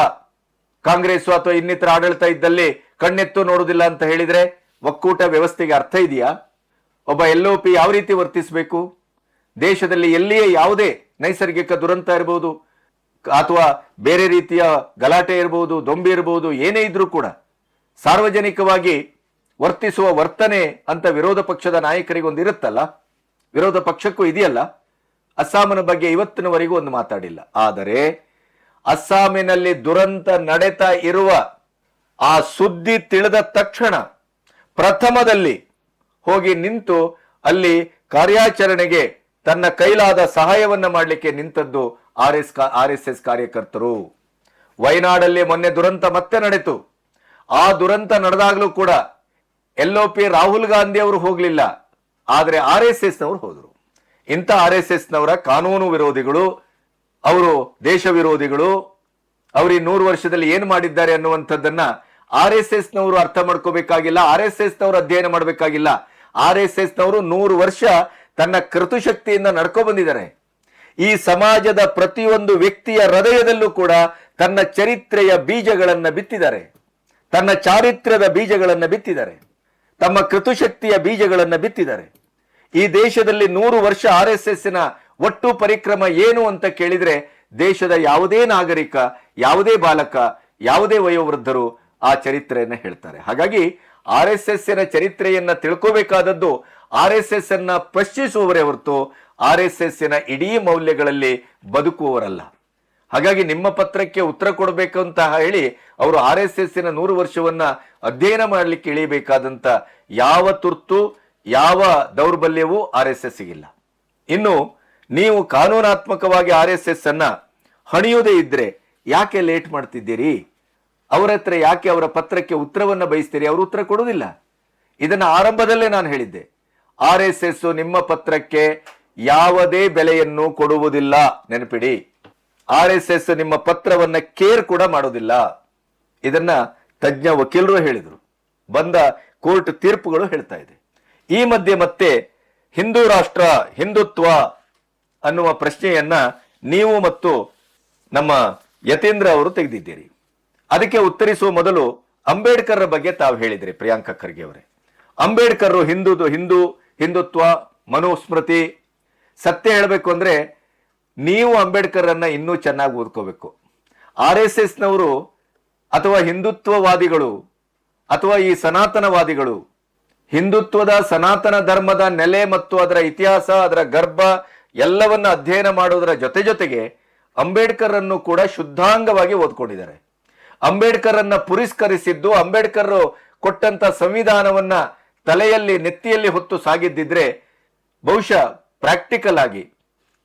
ಕಾಂಗ್ರೆಸ್ ಅಥವಾ ಇನ್ನಿತರ ಆಡಳಿತ ಇದ್ದಲ್ಲಿ ಕಣ್ಣೆತ್ತು ನೋಡುವುದಿಲ್ಲ ಅಂತ ಹೇಳಿದ್ರೆ ಒಕ್ಕೂಟ ವ್ಯವಸ್ಥೆಗೆ ಅರ್ಥ ಇದೆಯಾ? ಒಬ್ಬ LOP ಯಾವ ರೀತಿ ವರ್ತಿಸಬೇಕು? ದೇಶದಲ್ಲಿ ಎಲ್ಲಿಯೇ ಯಾವುದೇ ನೈಸರ್ಗಿಕ ದುರಂತ ಇರಬಹುದು ಅಥವಾ ಬೇರೆ ರೀತಿಯ ಗಲಾಟೆ ಇರಬಹುದು, ದೊಂಬಿ ಇರಬಹುದು, ಏನೇ ಇದ್ರೂ ಕೂಡ ಸಾರ್ವಜನಿಕವಾಗಿ ವರ್ತಿಸುವ ವರ್ತನೆ ಅಂತ ವಿರೋಧ ಪಕ್ಷದ ನಾಯಕರಿಗೆ ಒಂದು ಇರುತ್ತಲ್ಲ, ವಿರೋಧ ಪಕ್ಷಕ್ಕೂ ಇದೆಯಲ್ಲ. ಅಸ್ಸಾಮಿನ ಬಗ್ಗೆ ಇವತ್ತಿನವರೆಗೂ ಒಂದು ಮಾತಾಡಿಲ್ಲ. ಆದರೆ ಅಸ್ಸಾಮಿನಲ್ಲಿ ದುರಂತ ನಡೆತಾ ಇರುವ ಆ ಸುದ್ದಿ ತಿಳಿದ ತಕ್ಷಣ ಪ್ರಥಮದಲ್ಲಿ ಹೋಗಿ ನಿಂತು ಅಲ್ಲಿ ಕಾರ್ಯಾಚರಣೆಗೆ ತನ್ನ ಕೈಲಾದ ಸಹಾಯವನ್ನ ಮಾಡಲಿಕ್ಕೆ ನಿಂತದ್ದು RSS ಕಾರ್ಯಕರ್ತರು. ವಯನಾಡಲ್ಲಿ ಮೊನ್ನೆ ದುರಂತ ಮತ್ತೆ ನಡೆಯಿತು. ಆ ದುರಂತ ನಡೆದಾಗಲೂ ಕೂಡ LOP ರಾಹುಲ್ ಗಾಂಧಿ ಅವರು ಹೋಗಲಿಲ್ಲ, ಆದರೆ RSS ನವರು ಹೋದರು. ಇಂಥ RSS ನವರ ಕಾನೂನು ವಿರೋಧಿಗಳು, ಅವರು ದೇಶ ವಿರೋಧಿಗಳು, ಅವರು 100 ವರ್ಷದಲ್ಲಿ ಏನು ಮಾಡಿದ್ದಾರೆ ಅನ್ನುವಂಥದ್ದನ್ನ RSS ನವರು ಅರ್ಥ ಮಾಡ್ಕೋಬೇಕಾಗಿಲ್ಲ, RSS ನವರು ಅಧ್ಯಯನ ಮಾಡಬೇಕಾಗಿಲ್ಲ. RSS ನವರು 100 ವರ್ಷ ತನ್ನ ಕೃತುಶಕ್ತಿಯಿಂದ ನಡ್ಕೊ ಬಂದಿದ್ದಾರೆ. ಈ ಸಮಾಜದ ಪ್ರತಿಯೊಂದು ವ್ಯಕ್ತಿಯ ಹೃದಯದಲ್ಲೂ ಕೂಡ ತನ್ನ ಚರಿತ್ರೆಯ ಬೀಜಗಳನ್ನ ಬಿತ್ತಿದ್ದಾರೆ, ತನ್ನ ಚಾರಿತ್ರ್ಯದ ಬೀಜಗಳನ್ನ ಬಿತ್ತಿದ್ದಾರೆ, ತಮ್ಮ ಕೃತುಶಕ್ತಿಯ ಬೀಜಗಳನ್ನ ಬಿತ್ತಿದ್ದಾರೆ. ಈ ದೇಶದಲ್ಲಿ 100 ವರ್ಷ RSSನ ಒಟ್ಟು ಪರಿಕ್ರಮ ಏನು ಅಂತ ಕೇಳಿದ್ರೆ ದೇಶದ ಯಾವುದೇ ನಾಗರಿಕ, ಯಾವುದೇ ಬಾಲಕ, ಯಾವುದೇ ವಯೋವೃದ್ಧರು ಆ ಚರಿತ್ರೆಯನ್ನ ಹೇಳ್ತಾರೆ. ಹಾಗಾಗಿ RSSನ ಚರಿತ್ರೆಯನ್ನ ತಿಳ್ಕೋಬೇಕಾದದ್ದು RSS ಅನ್ನ ಪ್ರಶ್ನಿಸುವವರೇ ಹೊರತು RSSನ ಇಡೀ ಮೌಲ್ಯಗಳಲ್ಲಿ ಬದುಕುವವರಲ್ಲ. ಹಾಗಾಗಿ ನಿಮ್ಮ ಪತ್ರಕ್ಕೆ ಉತ್ತರ ಕೊಡಬೇಕು ಅಂತ ಹೇಳಿ ಅವರು RSSನ 100 ವರ್ಷವನ್ನ ಅಧ್ಯಯನ ಮಾಡಲಿಕ್ಕೆ ಇಳಿಯಬೇಕಾದಂತ ಯಾವ ತುರ್ತು, ಯಾವ ದೌರ್ಬಲ್ಯವೂ RSSಗಿಲ್ಲ. ಇನ್ನು ನೀವು ಕಾನೂನಾತ್ಮಕವಾಗಿ RSS ಅನ್ನ ಹಣಿಯುವುದೇ ಇದ್ರೆ ಯಾಕೆ ಲೇಟ್ ಮಾಡ್ತಿದ್ದೀರಿ? ಅವರ ಹತ್ರ ಯಾಕೆ ಅವರ ಪತ್ರಕ್ಕೆ ಉತ್ತರವನ್ನ ಬಯಸ್ತೀರಿ? ಅವರು ಉತ್ತರ ಕೊಡುವುದಿಲ್ಲ. ಇದನ್ನ ಆರಂಭದಲ್ಲೇ ನಾನು ಹೇಳಿದ್ದೆ, RSS ನಿಮ್ಮ ಪತ್ರಕ್ಕೆ ಯಾವುದೇ ಬೆಲೆಯನ್ನು ಕೊಡುವುದಿಲ್ಲ, ನೆನಪಿಡಿ. RSS ನಿಮ್ಮ ಪತ್ರವನ್ನ ಕೇರ್ ಕೂಡ ಮಾಡೋದಿಲ್ಲ. ಇದನ್ನ ತಜ್ಞ ವಕೀಲರು ಹೇಳಿದರು, ಬಂದ ಕೋರ್ಟ್ ತೀರ್ಪುಗಳು ಹೇಳ್ತಾ ಇದೆ. ಈ ಮಧ್ಯೆ ಮತ್ತೆ ಹಿಂದೂ ರಾಷ್ಟ್ರ, ಹಿಂದುತ್ವ ಅನ್ನುವ ಪ್ರಶ್ನೆಯನ್ನ ನೀವು ಮತ್ತು ನಮ್ಮ ಯತೀಂದ್ರ ಅವರು ತೆಗೆದಿದ್ದೀರಿ. ಅದಕ್ಕೆ ಉತ್ತರಿಸುವ ಮೊದಲು ಅಂಬೇಡ್ಕರ್ ಬಗ್ಗೆ ತಾವು ಹೇಳಿದ್ರಿ ಪ್ರಿಯಾಂಕಾ ಖರ್ಗೆ ಅವರೇ. ಅಂಬೇಡ್ಕರ್ ಹಿಂದುತ್ವ, ಮನುಸ್ಮೃತಿ. ಸತ್ಯ ಹೇಳಬೇಕು ಅಂದ್ರೆ ನೀವು ಅಂಬೇಡ್ಕರ್ ಅನ್ನ ಇನ್ನೂ ಚೆನ್ನಾಗಿ ಓದ್ಕೋಬೇಕು. RSS ನವರು ಅಥವಾ ಹಿಂದುತ್ವವಾದಿಗಳು ಅಥವಾ ಈ ಸನಾತನವಾದಿಗಳು ಹಿಂದುತ್ವದ ಸನಾತನ ಧರ್ಮದ ನೆಲೆ ಮತ್ತು ಅದರ ಇತಿಹಾಸ, ಅದರ ಗರ್ಭ ಎಲ್ಲವನ್ನ ಅಧ್ಯಯನ ಮಾಡುವುದರ ಜೊತೆಗೆ ಅಂಬೇಡ್ಕರ್ ಅನ್ನು ಕೂಡ ಶುದ್ಧಾಂಗವಾಗಿ ಓದ್ಕೊಂಡಿದ್ದಾರೆ. ಅಂಬೇಡ್ಕರ್ ಅನ್ನ ಪುರಸ್ಕರಿಸಿದ್ದು, ಅಂಬೇಡ್ಕರ್ ಕೊಟ್ಟಂತ ಸಂವಿಧಾನವನ್ನ ತಲೆಯಲ್ಲಿ ನೆತ್ತಿಯಲ್ಲಿ ಹೊತ್ತು ಸಾಗಿದ್ದಿದ್ರೆ ಬಹುಶಃ ಪ್ರಾಕ್ಟಿಕಲ್ ಆಗಿ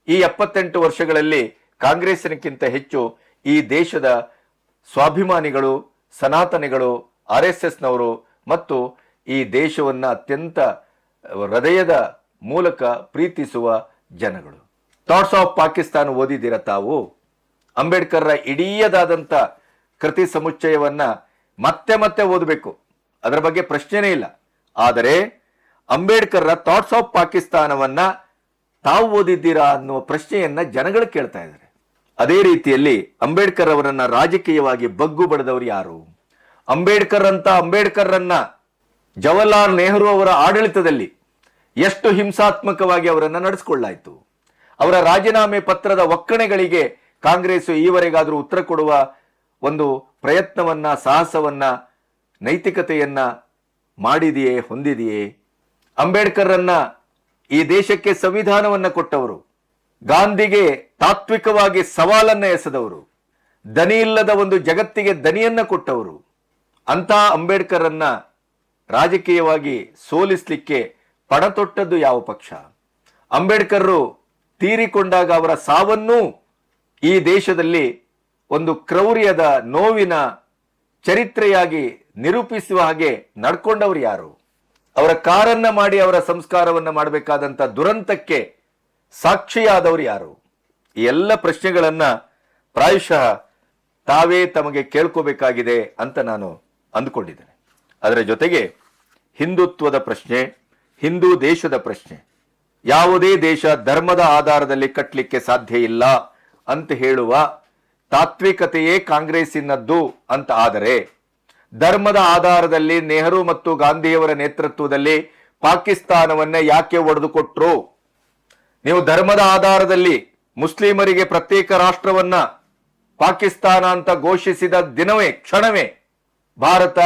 ಈ 78 ವರ್ಷಗಳಲ್ಲಿ ಕಾಂಗ್ರೆಸ್ಸಿನಕ್ಕಿಂತ ಹೆಚ್ಚು ಈ ದೇಶದ ಸ್ವಾಭಿಮಾನಿಗಳು, ಸನಾತನಿಗಳು, RSSನವರು ಮತ್ತು ಈ ದೇಶವನ್ನ ಅತ್ಯಂತ ಹೃದಯದ ಮೂಲಕ ಪ್ರೀತಿಸುವ ಜನಗಳು. ಥಾಟ್ಸ್ ಆಫ್ ಪಾಕಿಸ್ತಾನ ಓದಿದ್ದೀರ ತಾವು? ಅಂಬೇಡ್ಕರ್ರ ಇಡೀಯದಾದಂಥ ಕೃತಿ ಸಮುಚ್ಚಯವನ್ನ ಮತ್ತೆ ಮತ್ತೆ ಓದಬೇಕು, ಅದರ ಬಗ್ಗೆ ಪ್ರಶ್ನೆನೇ ಇಲ್ಲ. ಆದರೆ ಅಂಬೇಡ್ಕರ್ರ ಥಾಟ್ಸ್ ಆಫ್ ಪಾಕಿಸ್ತಾನವನ್ನ ತಾವು ಓದಿದ್ದೀರಾ ಅನ್ನುವ ಪ್ರಶ್ನೆಯನ್ನ ಜನಗಳು ಕೇಳ್ತಾ ಇದ್ದಾರೆ. ಅದೇ ರೀತಿಯಲ್ಲಿ ಅಂಬೇಡ್ಕರ್ ಅವರನ್ನ ರಾಜಕೀಯವಾಗಿ ಬಗ್ಗು ಬಡಿದವರು ಯಾರು? ಅಂಬೇಡ್ಕರ್ರನ್ನ ಜವಾಹರ್ಲಾಲ್ ನೆಹರು ಅವರ ಆಡಳಿತದಲ್ಲಿ ಎಷ್ಟು ಹಿಂಸಾತ್ಮಕವಾಗಿ ಅವರನ್ನ ನಡೆಸಿಕೊಳ್ಳಾಯಿತು. ಅವರ ರಾಜೀನಾಮೆ ಪತ್ರದ ಒಕ್ಕಣೆಗಳಿಗೆ ಕಾಂಗ್ರೆಸ್ ಈವರೆಗಾದರೂ ಉತ್ತರ ಕೊಡುವ ಒಂದು ಪ್ರಯತ್ನವನ್ನ, ಸಾಹಸವನ್ನ, ನೈತಿಕತೆಯನ್ನ ಮಾಡಿದೆಯೇ, ಹೊಂದಿದೆಯೇ? ಅಂಬೇಡ್ಕರ್ರನ್ನ ಈ ದೇಶಕ್ಕೆ ಸಂವಿಧಾನವನ್ನ ಕೊಟ್ಟವರು, ಗಾಂಧಿಗೆ ತಾತ್ವಿಕವಾಗಿ ಸವಾಲನ್ನ ಎಸೆದವರು, ದನಿ ಇಲ್ಲದ ಒಂದು ಜಗತ್ತಿಗೆ ದನಿಯನ್ನ ಕೊಟ್ಟವರು. ಅಂತ ಅಂಬೇಡ್ಕರ್ರನ್ನ ರಾಜಕೀಯವಾಗಿ ಸೋಲಿಸಲಿಕ್ಕೆ ಪಣತೊಟ್ಟದ್ದು ಯಾವ ಪಕ್ಷ? ಅಂಬೇಡ್ಕರ್ರು ತೀರಿಕೊಂಡಾಗ ಅವರ ಸಾವನ್ನೂ ಈ ದೇಶದಲ್ಲಿ ಒಂದು ಕ್ರೌರ್ಯದ, ನೋವಿನ ಚರಿತ್ರೆಯಾಗಿ ನಿರೂಪಿಸುವ ಹಾಗೆ ನಡ್ಕೊಂಡವರು ಯಾರು? ಅವರ ಕಾರನ್ನ ಮಾಡಿ ಅವರ ಸಂಸ್ಕಾರವನ್ನ ಮಾಡಬೇಕಾದಂತ ದುರಂತಕ್ಕೆ ಸಾಕ್ಷಿಯಾದವರು ಯಾರು? ಈ ಎಲ್ಲ ಪ್ರಶ್ನೆಗಳನ್ನ ಪ್ರಾಯಶಃ ತಾವೇ ತಮಗೆ ಕೇಳ್ಕೋಬೇಕಾಗಿದೆ ಅಂತ ನಾನು ಅಂದುಕೊಂಡಿದ್ದೇನೆ. ಅದರ ಜೊತೆಗೆ ಹಿಂದುತ್ವದ ಪ್ರಶ್ನೆ, ಹಿಂದೂ ದೇಶದ ಪ್ರಶ್ನೆ. ಯಾವುದೇ ದೇಶ ಧರ್ಮದ ಆಧಾರದಲ್ಲಿ ಕಟ್ಟಲಿಕ್ಕೆ ಸಾಧ್ಯ ಇಲ್ಲ ಅಂತ ಹೇಳುವ ತಾತ್ವಿಕತೆಯೇ ಕಾಂಗ್ರೆಸ್ಸಿನದ್ದು ಅಂತ ಆದರೆ, ಧರ್ಮದ ಆಧಾರದಲ್ಲಿ ನೆಹರು ಮತ್ತು ಗಾಂಧಿಯವರ ನೇತೃತ್ವದಲ್ಲಿ ಪಾಕಿಸ್ತಾನವನ್ನ ಯಾಕೆ ಒಡೆದುಕೊಟ್ರು? ನೀವು ಧರ್ಮದ ಆಧಾರದಲ್ಲಿ ಮುಸ್ಲಿಮರಿಗೆ ಪ್ರತ್ಯೇಕ ರಾಷ್ಟ್ರವನ್ನ ಪಾಕಿಸ್ತಾನ ಅಂತ ಘೋಷಿಸಿದ ದಿನವೇ, ಕ್ಷಣವೇ ಭಾರತ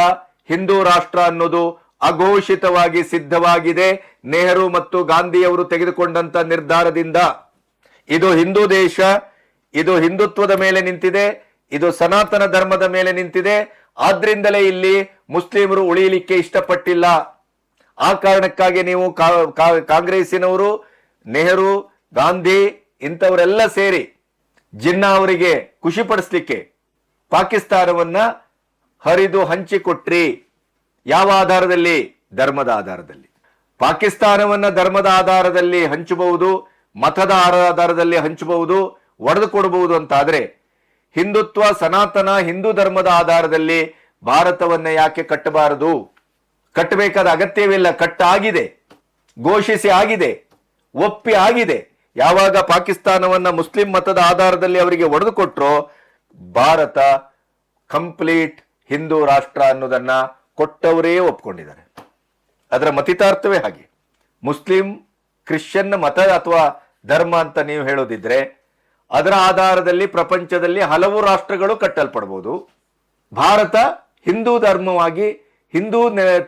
ಹಿಂದೂ ರಾಷ್ಟ್ರ ಅನ್ನೋದು ಅಘೋಷಿತವಾಗಿ ಸಿದ್ಧವಾಗಿದೆ. ನೆಹರು ಮತ್ತು ಗಾಂಧಿಯವರು ತೆಗೆದುಕೊಂಡಂತ ನಿರ್ಧಾರದಿಂದ ಇದು ಹಿಂದೂ ದೇಶ, ಇದು ಹಿಂದುತ್ವದ ಮೇಲೆ ನಿಂತಿದೆ, ಇದು ಸನಾತನ ಧರ್ಮದ ಮೇಲೆ ನಿಂತಿದೆ. ಆದ್ರಿಂದಲೇ ಇಲ್ಲಿ ಮುಸ್ಲಿಮರು ಉಳಿಯಲಿಕ್ಕೆ ಇಷ್ಟಪಟ್ಟಿಲ್ಲ. ಆ ಕಾರಣಕ್ಕಾಗಿ ನೀವು ಕಾಂಗ್ರೆಸ್ಸಿನವರು, ನೆಹರು, ಗಾಂಧಿ ಇಂಥವರೆಲ್ಲ ಸೇರಿ ಜಿನ್ನಾ ಅವರಿಗೆ ಖುಷಿ ಪಡಿಸ್ಲಿಕ್ಕೆ ಪಾಕಿಸ್ತಾನವನ್ನ ಹರಿದು ಹಂಚಿಕೊಟ್ರಿ. ಯಾವ ಆಧಾರದಲ್ಲಿ? ಧರ್ಮದ ಆಧಾರದಲ್ಲಿ. ಪಾಕಿಸ್ತಾನವನ್ನ ಧರ್ಮದ ಆಧಾರದಲ್ಲಿ ಹಂಚಬಹುದು, ಮತದ ಆಧಾರದಲ್ಲಿ ಹಂಚಬಹುದು, ಒಡೆದುಕೊಡಬಹುದು ಅಂತ ಆದ್ರೆ, ಹಿಂದುತ್ವ, ಸನಾತನ ಹಿಂದೂ ಧರ್ಮದ ಆಧಾರದಲ್ಲಿ ಭಾರತವನ್ನ ಯಾಕೆ ಕಟ್ಟಬಾರದು? ಕಟ್ಟಬೇಕಾದ ಅಗತ್ಯವಿಲ್ಲ. ಕಟ್ಟಾಗಿದೆ, ಘೋಷಿಸಿ ಆಗಿದೆ, ಒಪ್ಪಿ ಆಗಿದೆ. ಯಾವಾಗ ಪಾಕಿಸ್ತಾನವನ್ನ ಮುಸ್ಲಿಂ ಮತದ ಆಧಾರದಲ್ಲಿ ಅವರಿಗೆ ಒಡೆದುಕೊಟ್ರೋ, ಭಾರತ ಕಂಪ್ಲೀಟ್ ಹಿಂದೂ ರಾಷ್ಟ್ರ ಅನ್ನೋದನ್ನ ಕೊಟ್ಟವರೇ ಒಪ್ಕೊಂಡಿದ್ದಾರೆ. ಅದರ ಮತಿತಾರ್ಥವೇ ಹಾಗೆ. ಮುಸ್ಲಿಂ, ಕ್ರಿಶ್ಚಿಯನ್ ಮತ ಅಥವಾ ಧರ್ಮ ಅಂತ ನೀವು ಹೇಳೋದಿದ್ರೆ, ಅದರ ಆಧಾರದಲ್ಲಿ ಪ್ರಪಂಚದಲ್ಲಿ ಹಲವು ರಾಷ್ಟ್ರಗಳು ಕಟ್ಟಲ್ಪಡಬಹುದು. ಭಾರತ ಹಿಂದೂ ಧರ್ಮವಾಗಿ, ಹಿಂದೂ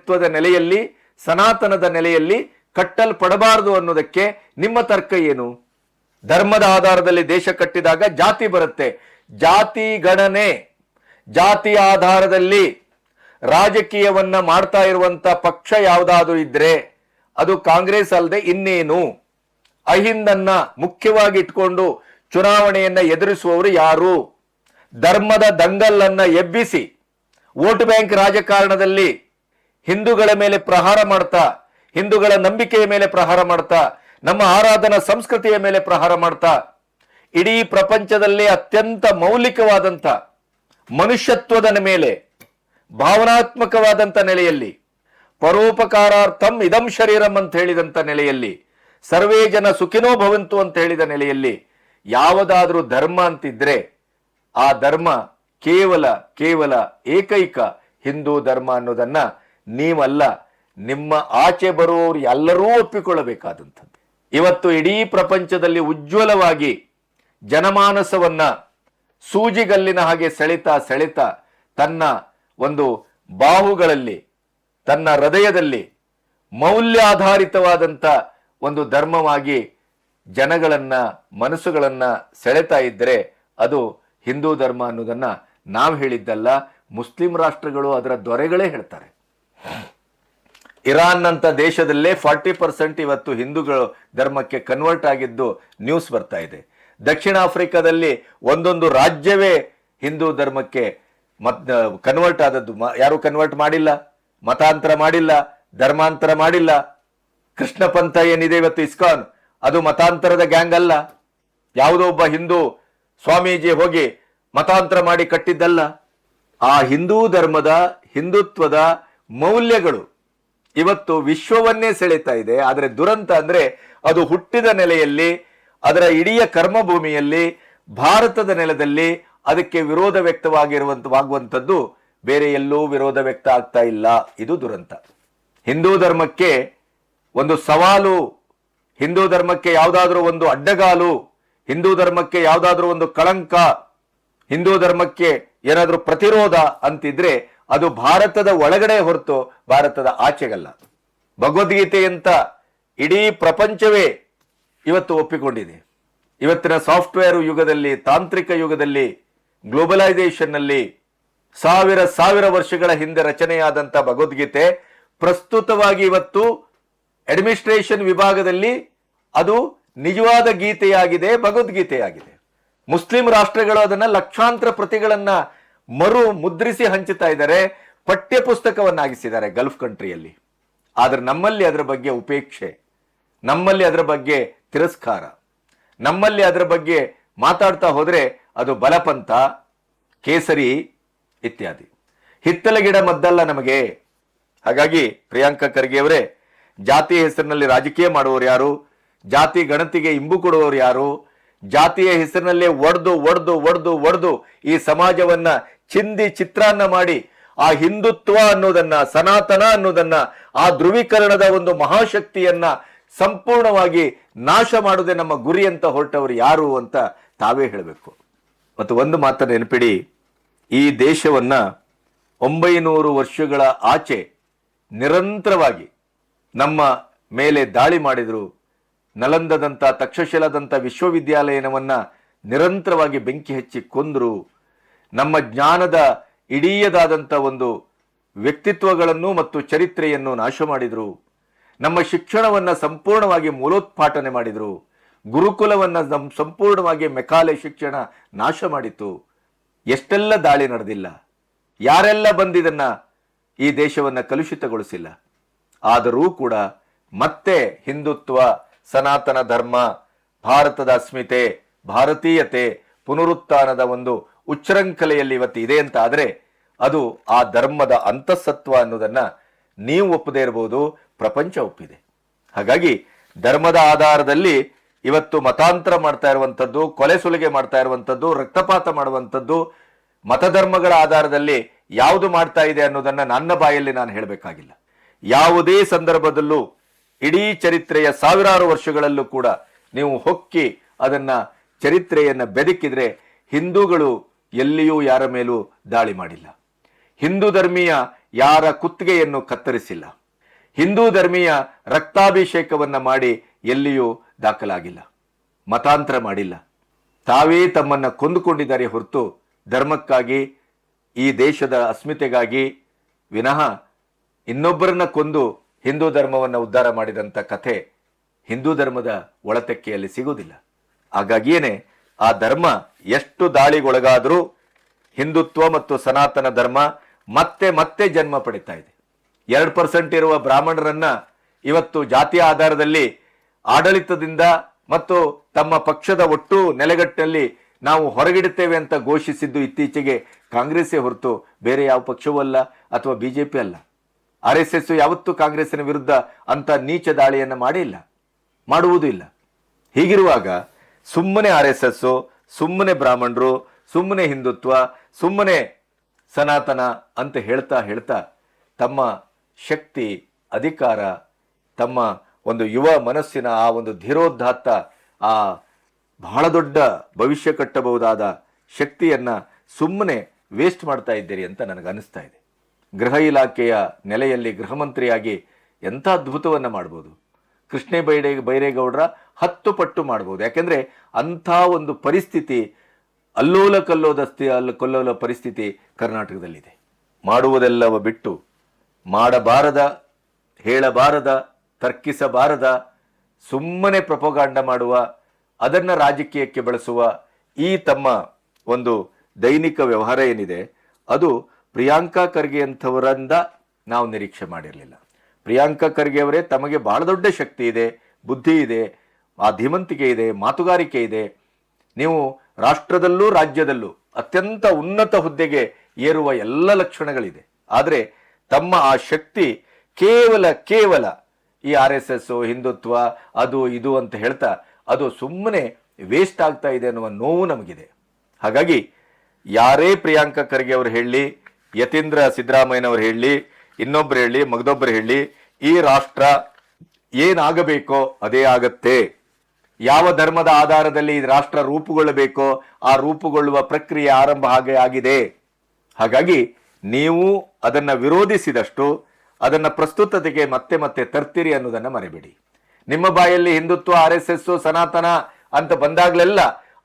ತ್ವದ ನೆಲೆಯಲ್ಲಿ, ಸನಾತನದ ನೆಲೆಯಲ್ಲಿ ಕಟ್ಟಲ್ಪಡಬಾರದು ಅನ್ನೋದಕ್ಕೆ ನಿಮ್ಮ ತರ್ಕ ಏನು? ಧರ್ಮದ ಆಧಾರದಲ್ಲಿ ದೇಶ ಕಟ್ಟಿದಾಗ ಜಾತಿ ಬರುತ್ತೆ. ಜಾತಿ ಗಣನೆ, ಜಾತಿಯ ಆಧಾರದಲ್ಲಿ ರಾಜಕೀಯವನ್ನ ಮಾಡ್ತಾ ಇರುವಂತ ಪಕ್ಷ ಯಾವುದಾದ್ರೂ ಇದ್ರೆ ಅದು ಕಾಂಗ್ರೆಸ್ ಅಲ್ಲದೆ ಇನ್ನೇನು? ಅಹಿಂದನ್ನ ಮುಖ್ಯವಾಗಿ ಇಟ್ಕೊಂಡು ಚುನಾವಣೆಯನ್ನ ಎದುರಿಸುವವರು ಯಾರು? ಧರ್ಮದ ದಂಗಲ್ಲನ್ನ ಎಬ್ಬಿಸಿ ವೋಟ್ ಬ್ಯಾಂಕ್ ರಾಜಕಾರಣದಲ್ಲಿ ಹಿಂದೂಗಳ ಮೇಲೆ ಪ್ರಹಾರ ಮಾಡ್ತಾ, ಹಿಂದೂಗಳ ನಂಬಿಕೆಯ ಮೇಲೆ ಪ್ರಹಾರ ಮಾಡ್ತಾ, ನಮ್ಮ ಆರಾಧನಾ ಸಂಸ್ಕೃತಿಯ ಮೇಲೆ ಪ್ರಹಾರ ಮಾಡ್ತಾ, ಇಡೀ ಪ್ರಪಂಚದಲ್ಲಿ ಅತ್ಯಂತ ಮೌಲಿಕವಾದಂತ ಮನುಷ್ಯತ್ವದ ಮೇಲೆ, ಭಾವನಾತ್ಮಕವಾದಂತ ನೆಲೆಯಲ್ಲಿ, ಪರೋಪಕಾರಾರ್ಥಂ ಇದಂ ಶರೀರಂ ಅಂತ ಹೇಳಿದಂತ ನೆಲೆಯಲ್ಲಿ, ಸರ್ವೇ ಜನ ಸುಖಿನೋ ಭವಂತು ಅಂತ ಹೇಳಿದ ನೆಲೆಯಲ್ಲಿ ಯಾವುದಾದ್ರೂ ಧರ್ಮ ಅಂತಿದ್ರೆ ಆ ಧರ್ಮ ಕೇವಲ ಏಕೈಕ ಹಿಂದೂ ಧರ್ಮ ಅನ್ನೋದನ್ನ ನೀವಲ್ಲ, ನಿಮ್ಮ ಆಚೆ ಬರುವವರು ಎಲ್ಲರೂ ಒಪ್ಪಿಕೊಳ್ಳಬೇಕಾದಂಥದ್ದು. ಇವತ್ತು ಇಡೀ ಪ್ರಪಂಚದಲ್ಲಿ ಉಜ್ವಲವಾಗಿ ಜನಮಾನಸವನ್ನ ಸೂಜಿಗಲ್ಲಿನ ಹಾಗೆ ಸೆಳೆತ ತನ್ನ ಒಂದು ಬಾಹುಗಳಲ್ಲಿ, ತನ್ನ ಹೃದಯದಲ್ಲಿ ಮೌಲ್ಯಾಧಾರಿತವಾದಂಥ ಒಂದು ಧರ್ಮವಾಗಿ ಜನಗಳನ್ನ ಮನಸ್ಸುಗಳನ್ನ ಸೆಳೆತಾ ಇದ್ದರೆ ಅದು ಹಿಂದೂ ಧರ್ಮ ಅನ್ನೋದನ್ನ ನಾವು ಹೇಳಿದ್ದಲ್ಲ, ಮುಸ್ಲಿಂ ರಾಷ್ಟ್ರಗಳು ಅದರ ದೊರೆಗಳೇ ಹೇಳ್ತಾರೆ. ಇರಾನ್ ಅಂತ ದೇಶದಲ್ಲೇ 40% ಇವತ್ತು ಹಿಂದೂಗಳು ಧರ್ಮಕ್ಕೆ ಕನ್ವರ್ಟ್ ಆಗಿದ್ದು ನ್ಯೂಸ್ ಬರ್ತಾ ಇದೆ. ದಕ್ಷಿಣ ಆಫ್ರಿಕಾದಲ್ಲಿ ಒಂದೊಂದು ರಾಜ್ಯವೇ ಹಿಂದೂ ಧರ್ಮಕ್ಕೆ ಕನ್ವರ್ಟ್ ಆದದ್ದು. ಯಾರು ಕನ್ವರ್ಟ್ ಮಾಡಿಲ್ಲ, ಮತಾಂತರ ಮಾಡಿಲ್ಲ, ಧರ್ಮಾಂತರ ಮಾಡಿಲ್ಲ. ಕೃಷ್ಣ ಪಂಥ ಏನಿದೆ ಇವತ್ತು ಇಸ್ಕಾನ್, ಅದು ಮತಾಂತರದ ಗ್ಯಾಂಗ್ ಅಲ್ಲ. ಯಾವುದೋ ಒಬ್ಬ ಹಿಂದೂ ಸ್ವಾಮೀಜಿ ಹೋಗಿ ಮತಾಂತರ ಮಾಡಿ ಕಟ್ಟಿದ್ದಲ್ಲ. ಆ ಹಿಂದೂ ಧರ್ಮದ ಹಿಂದುತ್ವದ ಮೌಲ್ಯಗಳು ಇವತ್ತು ವಿಶ್ವವನ್ನೇ ಸೆಳೆತಾ ಇದೆ. ಆದರೆ ದುರಂತ ಅಂದ್ರೆ ಅದು ಹುಟ್ಟಿದ ನೆಲೆಯಲ್ಲಿ, ಅದರ ಇಡೀ ಕರ್ಮಭೂಮಿಯಲ್ಲಿ, ಭಾರತದ ನೆಲದಲ್ಲಿ ಅದಕ್ಕೆ ವಿರೋಧ ವ್ಯಕ್ತವಾಗಿರುವಂತದ್ದು ಬೇರೆ ಎಲ್ಲೂ ವಿರೋಧ ವ್ಯಕ್ತ ಆಗ್ತಾ ಇಲ್ಲ. ಇದು ದುರಂತ. ಹಿಂದೂ ಧರ್ಮಕ್ಕೆ ಒಂದು ಸವಾಲು, ಹಿಂದೂ ಧರ್ಮಕ್ಕೆ ಯಾವುದಾದ್ರೂ ಒಂದು ಅಡ್ಡಗಾಲು, ಹಿಂದೂ ಧರ್ಮಕ್ಕೆ ಯಾವುದಾದ್ರೂ ಒಂದು ಕಳಂಕ, ಹಿಂದೂ ಧರ್ಮಕ್ಕೆ ಏನಾದ್ರೂ ಪ್ರತಿರೋಧ ಅಂತಿದ್ರೆ ಅದು ಭಾರತದ ಒಳಗಡೆ ಹೊರತು ಭಾರತದ ಆಚೆಗಲ್ಲ. ಭಗವದ್ಗೀತೆಯಂತ ಇಡೀ ಪ್ರಪಂಚವೇ ಇವತ್ತು ಒಪ್ಪಿಕೊಂಡಿದೆ. ಇವತ್ತಿನ ಸಾಫ್ಟ್ವೇರ್ ಯುಗದಲ್ಲಿ, ತಾಂತ್ರಿಕ ಯುಗದಲ್ಲಿ, ಗ್ಲೋಬಲೈಸೇಷನ್ ನಲ್ಲಿ ಸಾವಿರ ವರ್ಷಗಳ ಹಿಂದೆ ರಚನೆಯಾದಂಥ ಭಗವದ್ಗೀತೆ ಪ್ರಸ್ತುತವಾಗಿ ಇವತ್ತು ಅಡ್ಮಿನಿಸ್ಟ್ರೇಷನ್ ವಿಭಾಗದಲ್ಲಿ ಅದು ನಿಜವಾದ ಗೀತೆಯಾಗಿದೆ, ಭಗವದ್ಗೀತೆಯಾಗಿದೆ. ಮುಸ್ಲಿಂ ರಾಷ್ಟ್ರಗಳು ಅದನ್ನ ಲಕ್ಷಾಂತರ ಪ್ರತಿಗಳನ್ನ ಮರು ಮುದ್ರಿಸಿ ಹಂಚುತ್ತಾ ಇದ್ದಾರೆ, ಪಠ್ಯ ಪುಸ್ತಕವನ್ನಾಗಿಸಿದ್ದಾರೆ ಗಲ್ಫ್ ಕಂಟ್ರಿಯಲ್ಲಿ. ಆದ್ರೆ ನಮ್ಮಲ್ಲಿ ಅದರ ಬಗ್ಗೆ ಉಪೇಕ್ಷೆ, ನಮ್ಮಲ್ಲಿ ಅದರ ಬಗ್ಗೆ ತಿರಸ್ಕಾರ, ನಮ್ಮಲ್ಲಿ ಅದರ ಬಗ್ಗೆ ಮಾತಾಡ್ತಾ ಹೋದ್ರೆ ಅದು ಬಲಪಂಥ, ಕೇಸರಿ ಇತ್ಯಾದಿ. ಹಿತ್ತಲ ಗಿಡ ಮದ್ದಲ್ಲ ನಮಗೆ. ಹಾಗಾಗಿ ಪ್ರಿಯಾಂಕಾ ಖರ್ಗೆ ಅವರೇ, ಜಾತಿ ಹೆಸರಿನಲ್ಲಿ ರಾಜಕೀಯ ಮಾಡುವವರು ಯಾರು? ಜಾತಿ ಗಣತಿಗೆ ಇಂಬು ಕೊಡುವವರು ಯಾರು? ಜಾತಿಯ ಹೆಸರಿನಲ್ಲೇ ಒಡೆದು ಈ ಸಮಾಜವನ್ನ ಚಿಂದಿ ಚಿತ್ರಾನ್ನ ಮಾಡಿ ಆ ಹಿಂದುತ್ವ ಅನ್ನೋದನ್ನ, ಸನಾತನ ಅನ್ನೋದನ್ನ, ಆ ಧ್ರುವೀಕರಣದ ಒಂದು ಮಹಾಶಕ್ತಿಯನ್ನ ಸಂಪೂರ್ಣವಾಗಿ ನಾಶ ಮಾಡುವುದೇ ನಮ್ಮ ಗುರಿ ಅಂತ ಹೊರಟವರು ಯಾರು ಅಂತ ತಾವೇ ಹೇಳಬೇಕು. ಮತ್ತು ಒಂದು ಮಾತನ್ನು ನೆನಪಿಡಿ, ಈ ದೇಶವನ್ನ 900 ವರ್ಷಗಳ ಆಚೆ ನಿರಂತರವಾಗಿ ನಮ್ಮ ಮೇಲೆ ದಾಳಿ ಮಾಡಿದ್ರು. ನಲಂದದಂಥ, ತಕ್ಷಶಿಲಾದಂಥ ವಿಶ್ವವಿದ್ಯಾಲಯವನ್ನ ನಿರಂತರವಾಗಿ ಬೆಂಕಿ ಹಚ್ಚಿ ಕೊಂದ್ರು. ನಮ್ಮ ಜ್ಞಾನದ ಇಡೀಯದಾದಂಥ ಒಂದು ವ್ಯಕ್ತಿತ್ವಗಳನ್ನು ಮತ್ತು ಚರಿತ್ರೆಯನ್ನು ನಾಶ ಮಾಡಿದ್ರು. ನಮ್ಮ ಶಿಕ್ಷಣವನ್ನ ಸಂಪೂರ್ಣವಾಗಿ ಮೂಲೋತ್ಪಾಟನೆ ಮಾಡಿದ್ರು. ಗುರುಕುಲವನ್ನ ಸಂಪೂರ್ಣವಾಗಿ ಮೆಕಾಲೆ ಶಿಕ್ಷಣ ನಾಶ ಮಾಡಿತು. ಎಷ್ಟೆಲ್ಲ ದಾಳಿ ನಡೆದಿಲ್ಲ, ಯಾರೆಲ್ಲ ಬಂದಿದನ್ನ ಈ ದೇಶವನ್ನ ಕಲುಷಿತಗೊಳಿಸಿಲ್ಲ. ಆದರೂ ಕೂಡ ಮತ್ತೆ ಹಿಂದುತ್ವ, ಸನಾತನ ಧರ್ಮ, ಭಾರತದ ಅಸ್ಮಿತೆ, ಭಾರತೀಯತೆ, ಪುನರುತ್ಥಾನದ ಒಂದು ಉಚ್ಚರಂಕಲೆಯಲ್ಲಿ ಇವತ್ತು ಇದೆ ಅಂತ ಆದ್ರೆ ಅದು ಆ ಧರ್ಮದ ಅಂತಃಸತ್ವ ಅನ್ನೋದನ್ನ ನೀವು ಒಪ್ಪದೇ ಇರಬಹುದು, ಪ್ರಪಂಚ ಒಪ್ಪಿದೆ. ಹಾಗಾಗಿ ಧರ್ಮದ ಆಧಾರದಲ್ಲಿ ಇವತ್ತು ಮತಾಂತರ ಮಾಡ್ತಾ ಇರುವಂಥದ್ದು, ಕೊಲೆ ಸುಲಿಗೆ ಮಾಡ್ತಾ ಇರುವಂಥದ್ದು, ರಕ್ತಪಾತ ಮಾಡುವಂಥದ್ದು, ಮತಧರ್ಮಗಳ ಆಧಾರದಲ್ಲಿ ಯಾವುದು ಮಾಡ್ತಾ ಇದೆ ಅನ್ನೋದನ್ನ ನನ್ನ ಬಾಯಲ್ಲಿ ನಾನು ಹೇಳಬೇಕಾಗಿಲ್ಲ. ಯಾವುದೇ ಸಂದರ್ಭದಲ್ಲೂ ಇಡೀ ಚರಿತ್ರೆಯ ಸಾವಿರಾರು ವರ್ಷಗಳಲ್ಲೂ ಕೂಡ ನೀವು ಹೊಕ್ಕಿ ಅದನ್ನ ಚರಿತ್ರೆಯನ್ನ ಬೆದಕಿದ್ರೆ ಹಿಂದೂಗಳು ಎಲ್ಲಿಯೂ ಯಾರ ಮೇಲೂ ದಾಳಿ ಮಾಡಿಲ್ಲ. ಹಿಂದೂ ಧರ್ಮೀಯ ಯಾರ ಕುತ್ತಿಗೆಯನ್ನು ಕತ್ತರಿಸಿಲ್ಲ. ಹಿಂದೂ ಧರ್ಮೀಯ ರಕ್ತಾಭಿಷೇಕವನ್ನ ಮಾಡಿ ಎಲ್ಲಿಯೂ ದಾಖಲಾಗಿಲ್ಲ. ಮತಾಂತರ ಮಾಡಿಲ್ಲ. ತಾವೇ ತಮ್ಮನ್ನ ಕೊಂದುಕೊಂಡಿದ್ದಾರೆ ಹೊರತು ಧರ್ಮಕ್ಕಾಗಿ, ಈ ದೇಶದ ಅಸ್ಮಿತೆಗಾಗಿ ವಿನಃ ಇನ್ನೊಬ್ಬರನ್ನ ಕೊಂದು ಹಿಂದೂ ಧರ್ಮವನ್ನು ಉದ್ಧಾರ ಮಾಡಿದಂಥ ಕಥೆ ಹಿಂದೂ ಧರ್ಮದ ಒಳತೆಕ್ಕೆಯಲ್ಲಿ ಸಿಗುವುದಿಲ್ಲ. ಹಾಗಾಗಿಯೇನೆ ಆ ಧರ್ಮ ಎಷ್ಟು ದಾಳಿಗೊಳಗಾದರೂ ಹಿಂದುತ್ವ ಮತ್ತು ಸನಾತನ ಧರ್ಮ ಮತ್ತೆ ಮತ್ತೆ ಜನ್ಮ ಪಡಿತಾ ಇದೆ. 2% ಇರುವ ಬ್ರಾಹ್ಮಣರನ್ನ ಇವತ್ತು ಜಾತಿಯ ಆಧಾರದಲ್ಲಿ ಆಡಳಿತದಿಂದ ಮತ್ತು ತಮ್ಮ ಪಕ್ಷದ ಒಟ್ಟು ನೆಲೆಗಟ್ಟಿನಲ್ಲಿ ನಾವು ಹೊರಗಿಡುತ್ತೇವೆ ಅಂತ ಘೋಷಿಸಿದ್ದು ಇತ್ತೀಚೆಗೆ ಕಾಂಗ್ರೆಸ್ಸೇ ಹೊರತು ಬೇರೆ ಯಾವ ಪಕ್ಷವೂ ಅಲ್ಲ, ಅಥವಾ ಬಿಜೆಪಿ ಅಲ್ಲ. RSS ಯಾವತ್ತೂ ಕಾಂಗ್ರೆಸ್ಸಿನ ವಿರುದ್ಧ ಅಂತ ನೀಚ ದಾಳಿಯನ್ನು ಮಾಡಿಲ್ಲ, ಮಾಡುವುದೂ ಇಲ್ಲ. ಹೀಗಿರುವಾಗ ಸುಮ್ಮನೆ RSS, ಸುಮ್ಮನೆ ಬ್ರಾಹ್ಮಣರು, ಸುಮ್ಮನೆ ಹಿಂದುತ್ವ, ಸುಮ್ಮನೆ ಸನಾತನ ಅಂತ ಹೇಳ್ತಾ ತಮ್ಮ ಶಕ್ತಿ, ಅಧಿಕಾರ, ತಮ್ಮ ಒಂದು ಯುವ ಮನಸ್ಸಿನ ಆ ಒಂದು ಧೀರೋದಾತ್ತ, ಆ ಬಹಳ ದೊಡ್ಡ ಭವಿಷ್ಯ ಕಟ್ಟಬಹುದಾದ ಶಕ್ತಿಯನ್ನ ಸುಮ್ಮನೆ ವೇಸ್ಟ್ ಮಾಡ್ತಾ ಇದ್ದೀರಿ ಅಂತ ನನಗೆ ಅನಿಸ್ತಾ ಇದೆ. ಗೃಹ ಇಲಾಖೆಯ ನೆಲೆಯಲ್ಲಿ ಗೃಹ ಮಂತ್ರಿಯಾಗಿ ಎಂಥ ಅದ್ಭುತವನ್ನ ಮಾಡ್ಬೋದು. ಕೃಷ್ಣ ಬೈರೇಗೌಡರ 10 ಪಟ್ಟು ಮಾಡಬಹುದು. ಯಾಕೆಂದ್ರೆ ಅಂಥ ಒಂದು ಪರಿಸ್ಥಿತಿ, ಅಲ್ಲೋಲ ಕಲ್ಲೋಲ ಪರಿಸ್ಥಿತಿ ಕರ್ನಾಟಕದಲ್ಲಿದೆ. ಮಾಡುವುದೆಲ್ಲವ ಬಿಟ್ಟು ಮಾಡಬಾರದ, ಹೇಳಬಾರದ, ತರ್ಕಿಸಬಾರದ, ಸುಮ್ಮನೆ ಪ್ರಪೋಗಾಂಡ ಮಾಡುವ, ಅದನ್ನು ರಾಜಕೀಯಕ್ಕೆ ಬಳಸುವ ಈ ತಮ್ಮ ಒಂದು ದೈನಿಕ ವ್ಯವಹಾರ ಏನಿದೆ, ಅದು ಪ್ರಿಯಾಂಕಾ ಖರ್ಗೆ ಅಂಥವರಿಂದ ನಾವು ನಿರೀಕ್ಷೆ ಮಾಡಿರಲಿಲ್ಲ. ಪ್ರಿಯಾಂಕಾ ಖರ್ಗೆ ಅವರೇ ತಮಗೆ ಬಹಳ ದೊಡ್ಡ ಶಕ್ತಿ ಇದೆ, ಬುದ್ಧಿ ಇದೆ, ಧೀಮಂತಿಕೆ ಇದೆ, ಮಾತುಗಾರಿಕೆ ಇದೆ. ನೀವು ರಾಷ್ಟ್ರದಲ್ಲೂ ರಾಜ್ಯದಲ್ಲೂ ಅತ್ಯಂತ ಉನ್ನತ ಹುದ್ದೆಗೆ ಏರುವ ಎಲ್ಲ ಲಕ್ಷಣಗಳಿದೆ. ಆದರೆ ತಮ್ಮ ಆ ಶಕ್ತಿ ಕೇವಲ ಈ RSS ಹಿಂದುತ್ವ ಅದು ಇದು ಅಂತ ಹೇಳ್ತಾ ಅದು ಸುಮ್ಮನೆ ವೇಸ್ಟ್ ಆಗ್ತಾ ಇದೆ ಅನ್ನುವ ನೋವು ನಮಗಿದೆ. ಹಾಗಾಗಿ ಯಾರೇ ಪ್ರಿಯಾಂಕಾ ಖರ್ಗೆ ಅವರು ಹೇಳಲಿ, ಯತೀಂದ್ರ ಸಿದ್ದರಾಮಯ್ಯನವರು ಹೇಳಲಿ, ಇನ್ನೊಬ್ರು ಹೇಳಿ, ಮಗದೊಬ್ಬರು ಹೇಳಿ, ಈ ರಾಷ್ಟ್ರ ಏನಾಗಬೇಕೋ ಅದೇ ಆಗತ್ತೆ. ಯಾವ ಧರ್ಮದ ಆಧಾರದಲ್ಲಿ ಈ ರಾಷ್ಟ್ರ ರೂಪುಗೊಳ್ಳಬೇಕೋ ಆ ರೂಪುಗೊಳ್ಳುವ ಪ್ರಕ್ರಿಯೆ ಆರಂಭ ಆಗಿದೆ. ಹಾಗಾಗಿ ನೀವು ಅದನ್ನ ವಿರೋಧಿಸಿದಷ್ಟು ಅದನ್ನ ಪ್ರಸ್ತುತತೆಗೆ ಮತ್ತೆ ತರ್ತೀರಿ ಅನ್ನೋದನ್ನ ಮರೆಬೇಡಿ. ನಿಮ್ಮ ಬಾಯಲ್ಲಿ ಹಿಂದುತ್ವ, RSS, ಸನಾತನ ಅಂತ ಬಂದಾಗ್ಲೆಲ್ಲ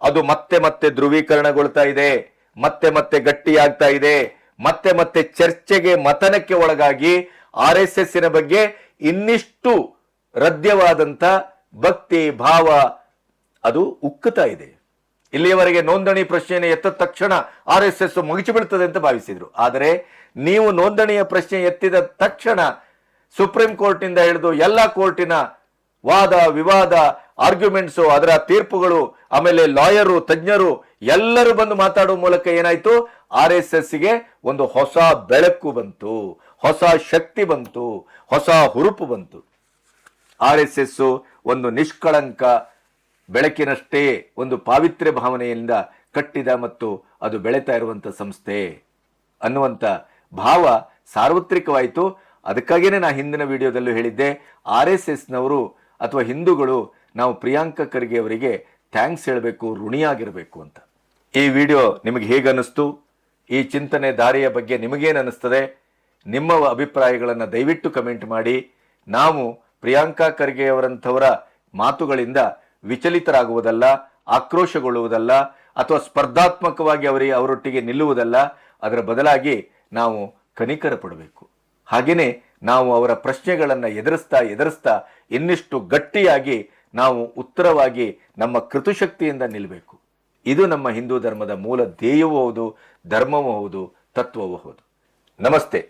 ಅದು ಮತ್ತೆ ಧ್ರುವೀಕರಣಗೊಳ್ತಾ ಇದೆ, ಮತ್ತೆ ಗಟ್ಟಿಯಾಗ್ತಾ ಇದೆ, ಮತ್ತೆ ಚರ್ಚೆಗೆ, ಮತನಕ್ಕೆ ಒಳಗಾಗಿ RSSನ ಬಗ್ಗೆ ಇನ್ನಿಷ್ಟು ರದ್ಯವಾದಂತ ಭಕ್ತಿ ಭಾವ ಅದು ಉಕ್ಕುತ್ತಾ ಇದೆ. ಇಲ್ಲಿಯವರೆಗೆ ನೋಂದಣಿ ಪ್ರಶ್ನೆಯನ್ನು ಎತ್ತ ತಕ್ಷಣ RSS ಮುಗಿಸಿ ಬಿಡ್ತದೆ ಅಂತ ಭಾವಿಸಿದ್ರು. ಆದರೆ ನೀವು ನೋಂದಣಿಯ ಪ್ರಶ್ನೆ ಎತ್ತಿದ ತಕ್ಷಣ ಸುಪ್ರೀಂ ಕೋರ್ಟ್ನಿಂದ ಹಿಡಿದು ಎಲ್ಲ ಕೋರ್ಟಿನ ವಾದ ವಿವಾದ, ಆರ್ಗ್ಯುಮೆಂಟ್ಸು, ಅದರ ತೀರ್ಪುಗಳು, ಆಮೇಲೆ ಲಾಯರು, ತಜ್ಞರು ಎಲ್ಲರೂ ಬಂದು ಮಾತಾಡುವ ಮೂಲಕ ಏನಾಯ್ತು, RSSಗೆ ಒಂದು ಹೊಸ ಬೆಳಕು ಬಂತು, ಹೊಸ ಶಕ್ತಿ ಬಂತು, ಹೊಸ ಹುರುಪು ಬಂತು. RSS ಒಂದು ನಿಷ್ಕಳಂಕ ಬೆಳಕಿನಷ್ಟೇ ಒಂದು ಪಾವಿತ್ರ್ಯ ಭಾವನೆಯಿಂದ ಕಟ್ಟಿದ ಮತ್ತು ಅದು ಬೆಳೀತಾ ಇರುವಂತ ಸಂಸ್ಥೆ ಅನ್ನುವಂಥ ಭಾವ ಸಾರ್ವತ್ರಿಕವಾಯಿತು. ಅದಕ್ಕಾಗಿಯೇ ನಾ ಹಿಂದಿನ ವಿಡಿಯೋದಲ್ಲೂ ಹೇಳಿದ್ದೆ, RSSನವರು ಅಥವಾ ಹಿಂದೂಗಳು ನಾವು ಪ್ರಿಯಾಂಕಾ ಖರ್ಗೆ ಅವರಿಗೆ ಥ್ಯಾಂಕ್ಸ್ ಹೇಳಬೇಕು, ಋಣಿಯಾಗಿರಬೇಕು ಅಂತ. ಈ ವಿಡಿಯೋ ನಿಮಗೆ ಹೇಗೆ ಅನ್ನಿಸ್ತು? ಈ ಚಿಂತನೆ ದಾರಿಯ ಬಗ್ಗೆ ನಿಮಗೇನು ಅನ್ನಿಸ್ತದೆ? ನಿಮ್ಮ ಅಭಿಪ್ರಾಯಗಳನ್ನು ದಯವಿಟ್ಟು ಕಮೆಂಟ್ ಮಾಡಿ. ನಾವು ಪ್ರಿಯಾಂಕಾ ಖರ್ಗೆ ಅವರಂಥವರ ಮಾತುಗಳಿಂದ ವಿಚಲಿತರಾಗುವುದಲ್ಲ, ಆಕ್ರೋಶಗೊಳ್ಳುವುದಲ್ಲ, ಅಥವಾ ಸ್ಪರ್ಧಾತ್ಮಕವಾಗಿ ಅವರೊಟ್ಟಿಗೆ ನಿಲ್ಲುವುದಲ್ಲ. ಅದರ ಬದಲಾಗಿ ನಾವು ಕನಿಕರ ಪಡಬೇಕು. ಹಾಗೆಯೇ ನಾವು ಅವರ ಪ್ರಶ್ನೆಗಳನ್ನು ಎದುರಿಸ್ತಾ ಇನ್ನಿಷ್ಟು ಗಟ್ಟಿಯಾಗಿ ನಾವು ಉತ್ತರವಾಗಿ ನಮ್ಮ ಕೃತುಶಕ್ತಿಯಿಂದ ನಿಲ್ಲಬೇಕು. ಇದು ನಮ್ಮ ಹಿಂದೂ ಧರ್ಮದ ಮೂಲ ಧ್ಯೇಯವೂ ಹೌದು, ಧರ್ಮವೂ ಹೌದು, ತತ್ವವೂ ಹೌದು. ನಮಸ್ತೆ.